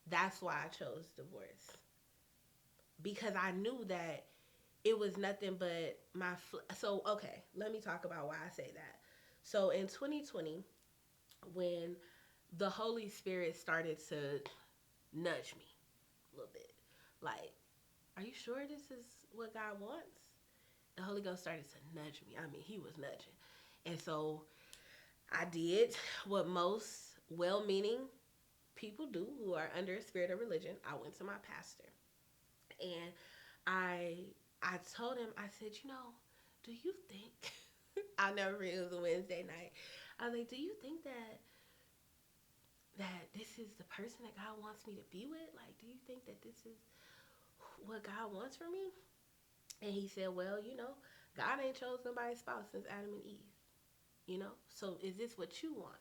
that's why I chose divorce. Because I knew that it was nothing but so okay, let me talk about why I say that. So in 2020, when the Holy Spirit started to nudge me a little bit, like, are you sure this is what God wants? The Holy Ghost started to nudge me. I mean, he was nudging. And so I did what most well-meaning people do who are under a spirit of religion. I went to my pastor and I told him, I said, do you think, I'll never forget, it was a Wednesday night. I was like, do you think that this is the person that God wants me to be with? Like, do you think that this is what God wants for me? And he said, well, God ain't chose nobody's spouse since Adam and Eve, so is this what you want?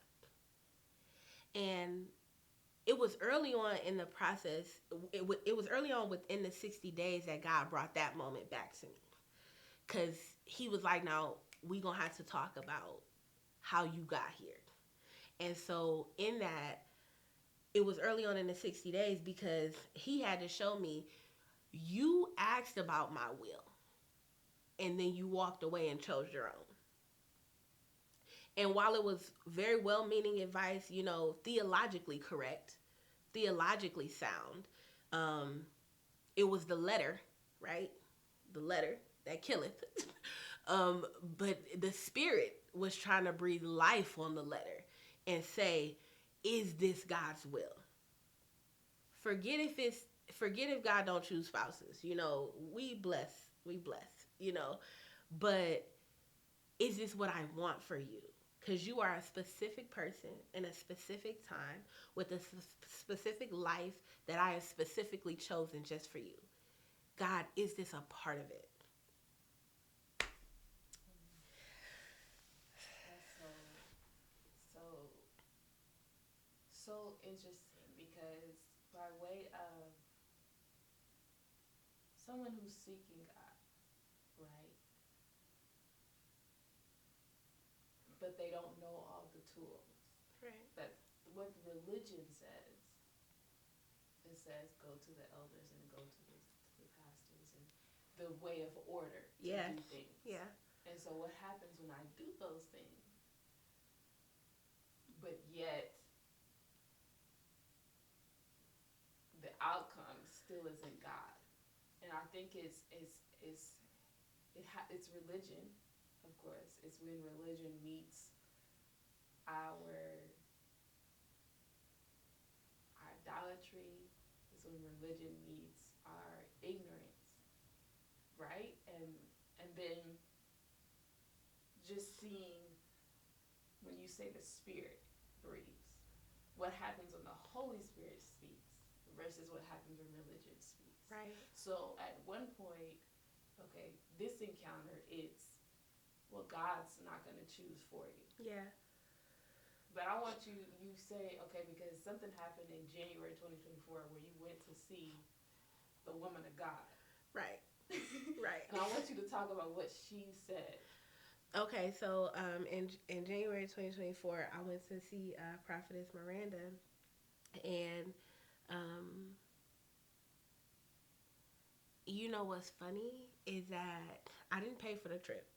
And it was early on in the process, it was early on within the 60 days that God brought that moment back to me. Because he was like, now, we going to have to talk about how you got here. And so in that, it was early on in the 60 days because he had to show me, you asked about my will and then you walked away and chose your own. And while it was very well meaning advice, theologically correct, theologically sound, um, it was the letter, right? The letter that killeth. um, but the spirit was trying to breathe life on the letter and say, is this God's will? Forget if it's forget if God don't choose spouses. We bless, but is this what I want for you? Because you are a specific person in a specific time with a specific life that I have specifically chosen just for you. God, is this a part of it? That's so so interesting because by way of someone who's seeking God, right? But they don't know all the tools. Right. That what religion says, it says go to the elders and go to the pastors and the way of order to Yes. do things. Yeah. And so what happens when I do those things, but yet the outcome still isn't God? And I think it's religion, of course. It's when religion meets our idolatry. It's when religion meets our ignorance, right? And then just seeing when you say the Spirit breathes, what happens when the Holy Spirit speaks versus what happens when religion speaks. Right. So at one point, okay, this encounter, it's, well, God's not going to choose for you. Yeah. But I want you say, okay, because something happened in January 2024 where you went to see the woman of God. Right. Right. And I want you to talk about what she said. Okay, so in January 2024, I went to see Prophetess Miranda, and what's funny is that I didn't pay for the trip.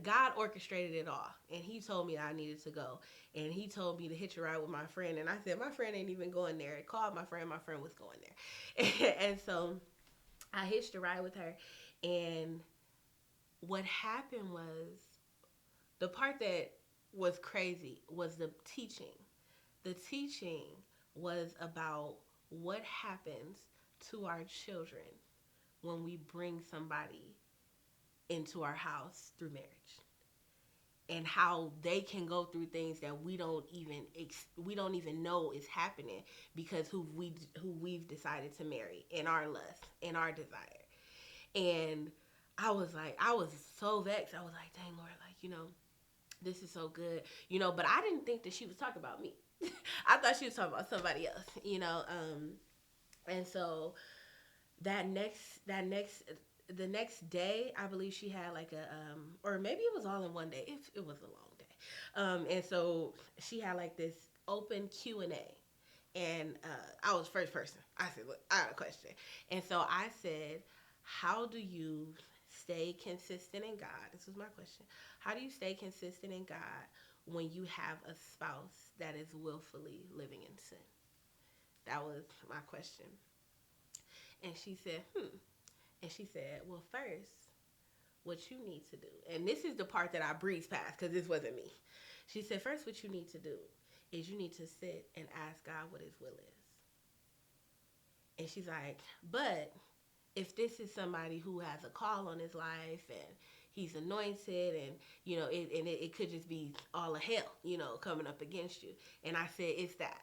God orchestrated it all, and He told me I needed to go, and He told me to hitch a ride with my friend, and I said my friend ain't even going there. I called my friend was going there, and so I hitched a ride with her, and what happened was the part that was crazy was the teaching. The teaching was about what happens to our children when we bring somebody into our house through marriage, and how they can go through things that we don't even know is happening because who we've decided to marry in our lust, in our desire. And I was so vexed. I was like, dang, Lord, this is so good, but I didn't think that she was talking about me. I thought she was talking about somebody else, and so the next day, I believe she had like or maybe it was all in one day. It was a long day, and so she had like this open Q&A, and I was first person. I said, look, I got a question, and so I said, how do you stay consistent in God? This was my question. How do you stay consistent in God when you have a spouse that is willfully living in sin? That was my question. And she said, And she said, well, first, what you need to do, and this is the part that I breezed past because this wasn't me. She said, first, what you need to do is you need to sit and ask God what His will is. And she's like, but if this is somebody who has a call on his life and he's anointed, and it could just be all of hell, coming up against you. And I said, it's that.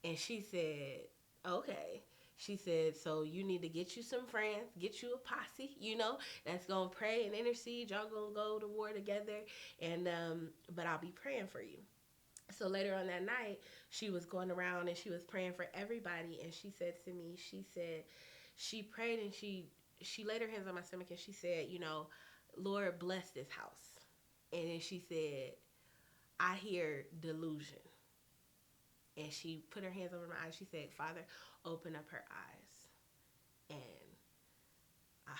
And she said, okay. She said, so you need to get you some friends, get you a posse, that's going to pray and intercede. Y'all going to go to war together. And, but I'll be praying for you. So later on that night, she was going around and she was praying for everybody. And she said to me, she prayed and she laid her hands on my stomach and she said, Lord, bless this house. And then she said, I hear delusion. And she put her hands over my eyes. She said, Father, open up her eyes. And I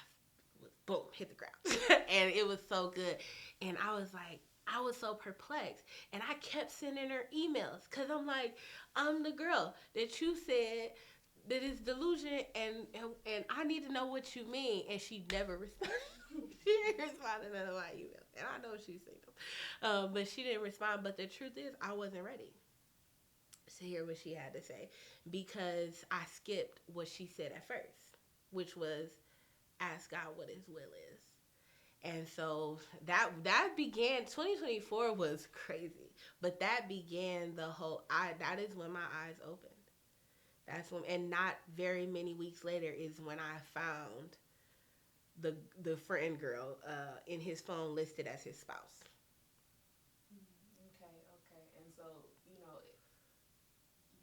was, boom, hit the ground. And it was so good. And I was like, I was so perplexed. And I kept sending her emails because I'm like, I'm the girl that you said that is delusion, and I need to know what you mean. And she never responded. She didn't respond to none of my emails. And I know she's seen them. But she didn't respond. But the truth is, I wasn't ready to hear what she had to say because I skipped what she said at first, which was ask God what his will is. And so that began 2024 was crazy. But that began the whole that is when my eyes opened. That's when, and not very many weeks later is when I found the friend girl in his phone listed as his spouse. Okay, okay. And so, you know,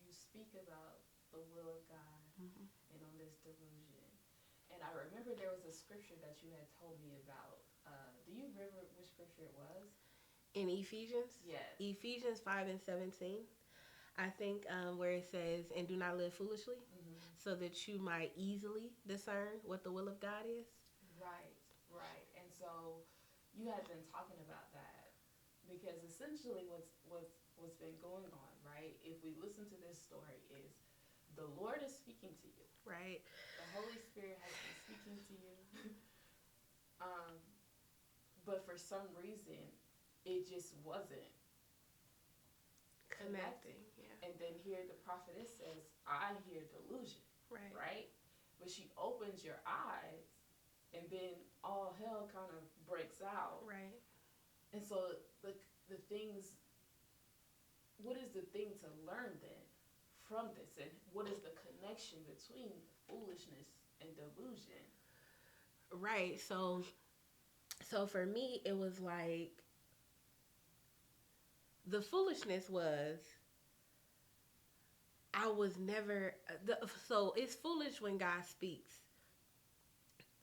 you speak about the will of God Mm-hmm. and on this delusion. And I remember there was a scripture that you had told me about. Do you remember which scripture it was? In Ephesians? Yes. Ephesians 5 and 17. I think where it says, and do not live foolishly, so that you might easily discern what the will of God is. Right, right. And so you had been talking about that because essentially what's been going on, right? If we listen to this story, is the Lord is speaking to you. Right. The Holy Spirit has been speaking to you. But for some reason, it just wasn't Connecting. Yeah. And then here the prophetess says, I hear delusion. Right. Right? But she opens your eyes, and then all hell kind of breaks out. Right. And so the things, what is the thing to learn then from this? And what is the connection between foolishness and delusion? Right. So for me, it was like the foolishness was I was never so it's foolish when God speaks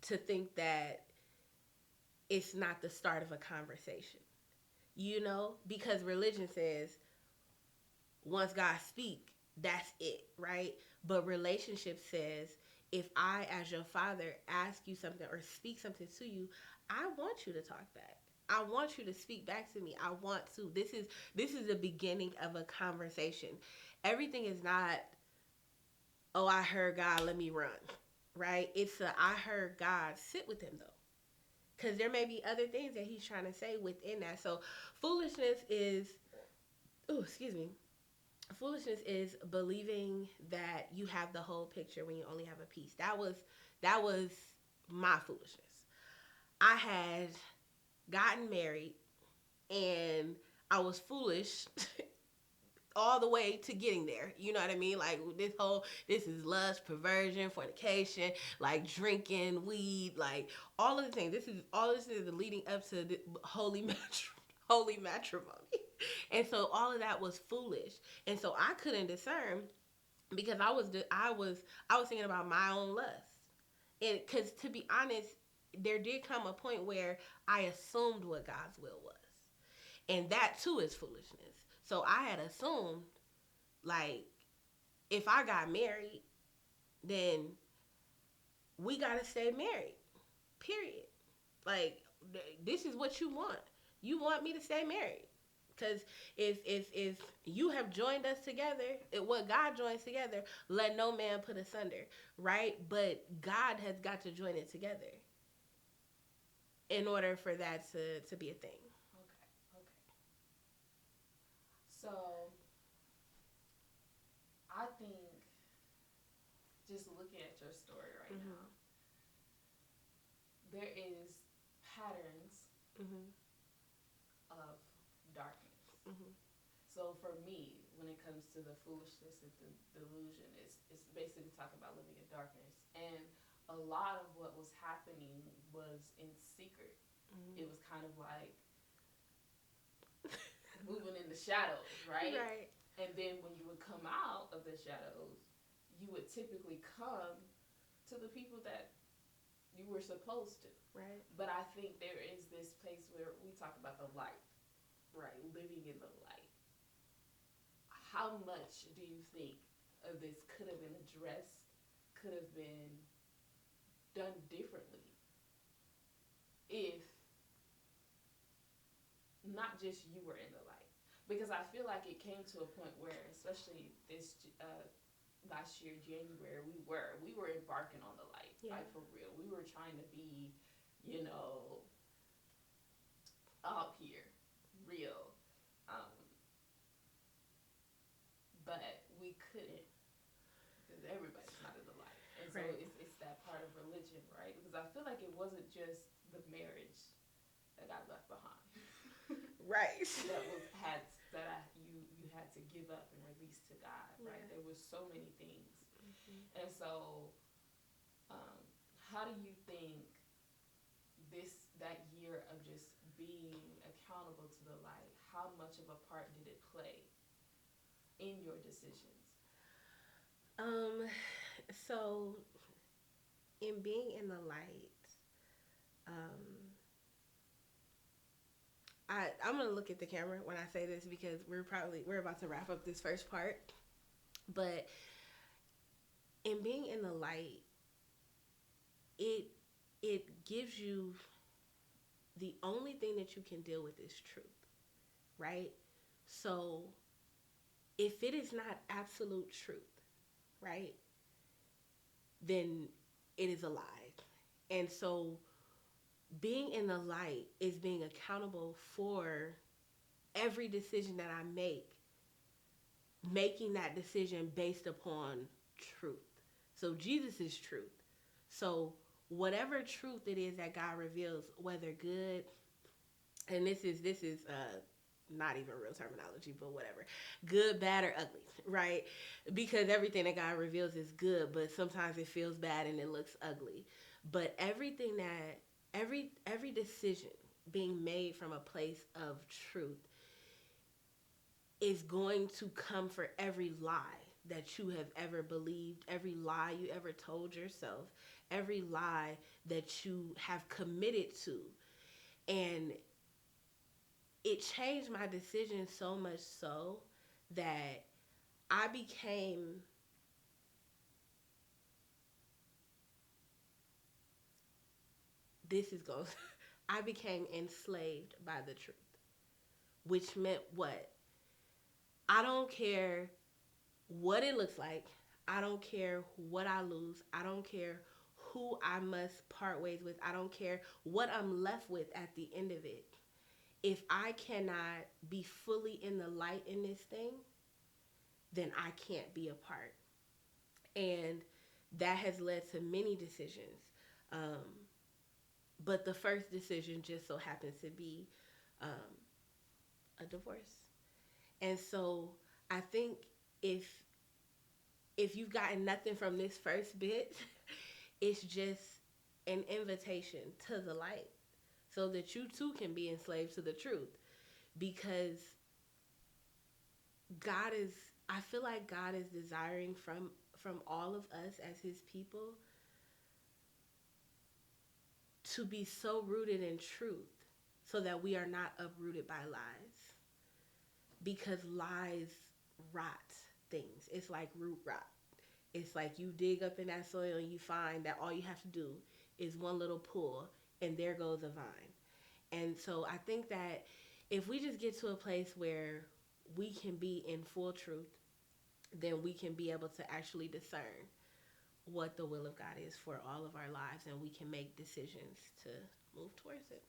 to think that it's not the start of a conversation. You know, because religion says once God speak, that's it, right? But relationship says if I as your father ask you something or speak something to you, I want you to talk back. I want you to speak back to me. I want to. This is the beginning of a conversation. Everything is not, oh, I heard God, let me run. Right? It's I heard God, sit with him though. Because there may be other things that he's trying to say within that. So foolishness is, oh, excuse me. Foolishness is believing that you have the whole picture when you only have a piece. That was my foolishness. I had gotten married and I was foolish all the way to getting there. You know what I mean? Like this is lust, perversion, fornication, like drinking, weed, like all of the things. This is the leading up to the holy matrimony. And so all of that was foolish. And so I couldn't discern because I was thinking about my own lust. And cuz to be honest, there did come a point where I assumed what God's will was. And that too is foolishness. So I had assumed, like, if I got married, then we got to stay married. Period. Like, this is what you want. You want me to stay married. Because if you have joined us together, what God joins together, let no man put asunder. Right? But God has got to join it together in order for that to be a thing. Okay. So, I think just looking at your story right now, there is patterns of darkness. So for me, when it comes to the foolishness and the delusion, it's basically talking about living in darkness. And a lot of what was happening was in secret. It was kind of like moving in the shadows, right? Right. And then when you would come out of the shadows, you would typically come to the people that you were supposed to. Right. But I think there is this place where we talk about the light, right? Living in the light. how much do you think of this could have been addressed, could have been done differently if not just you were in the light? Because I feel like it came to a point where, especially this last year, January, we were embarking on the light, Yeah. like for real. We were trying to be, you know, out here, real. Um, but we couldn't because everybody's not in the light, and so Right. it's that part of religion, right? Because I feel like it wasn't just the marriage that got left behind. Right. that was had that you had to give up and release to God, right? Yeah. There was so many things, Mm-hmm. and so um, how do you think that year of just being accountable to the light? How much of a part did it play in your decisions? Um, so in being in the light, um, I'm gonna look at the camera when I say this because we're about to wrap up this first part. But in being in the light, it it gives you the only thing that you can deal with is truth, right? So if it is not absolute truth, right, then it is a lie. And so being in the light is being accountable for every decision that I make, making that decision based upon truth. So Jesus is truth. So whatever truth it is that God reveals, whether good, and this is not even real terminology, but whatever, good, bad, or ugly, right? Because everything that God reveals is good, but sometimes it feels bad and it looks ugly. But every decision being made from a place of truth is going to come for every lie that you have ever believed, every lie you ever told yourself, every lie that you have committed to. And it changed my decision so much so that I became this is going I became enslaved by the truth, which meant what? I don't care what it looks like. I don't care what I lose. I don't care who I must part ways with. I don't care what I'm left with at the end of it. If I cannot be fully in the light in this thing, then I can't be a part. And that has led to many decisions. Um, but the first decision just so happens to be um, a divorce. And so I think if if you've gotten nothing from this first bit, it's just an invitation to the light so that you too can be enslaved to the truth. Because God is, I feel like God is desiring from all of us as his people to be so rooted in truth so that we are not uprooted by lies. Because lies rot things. It's like root rot. It's like you dig up in that soil and you find that all you have to do is one little pull and there goes a vine. And so I think that if we just get to a place where we can be in full truth, then we can be able to actually discern what the will of God is for all of our lives and we can make decisions to move towards it.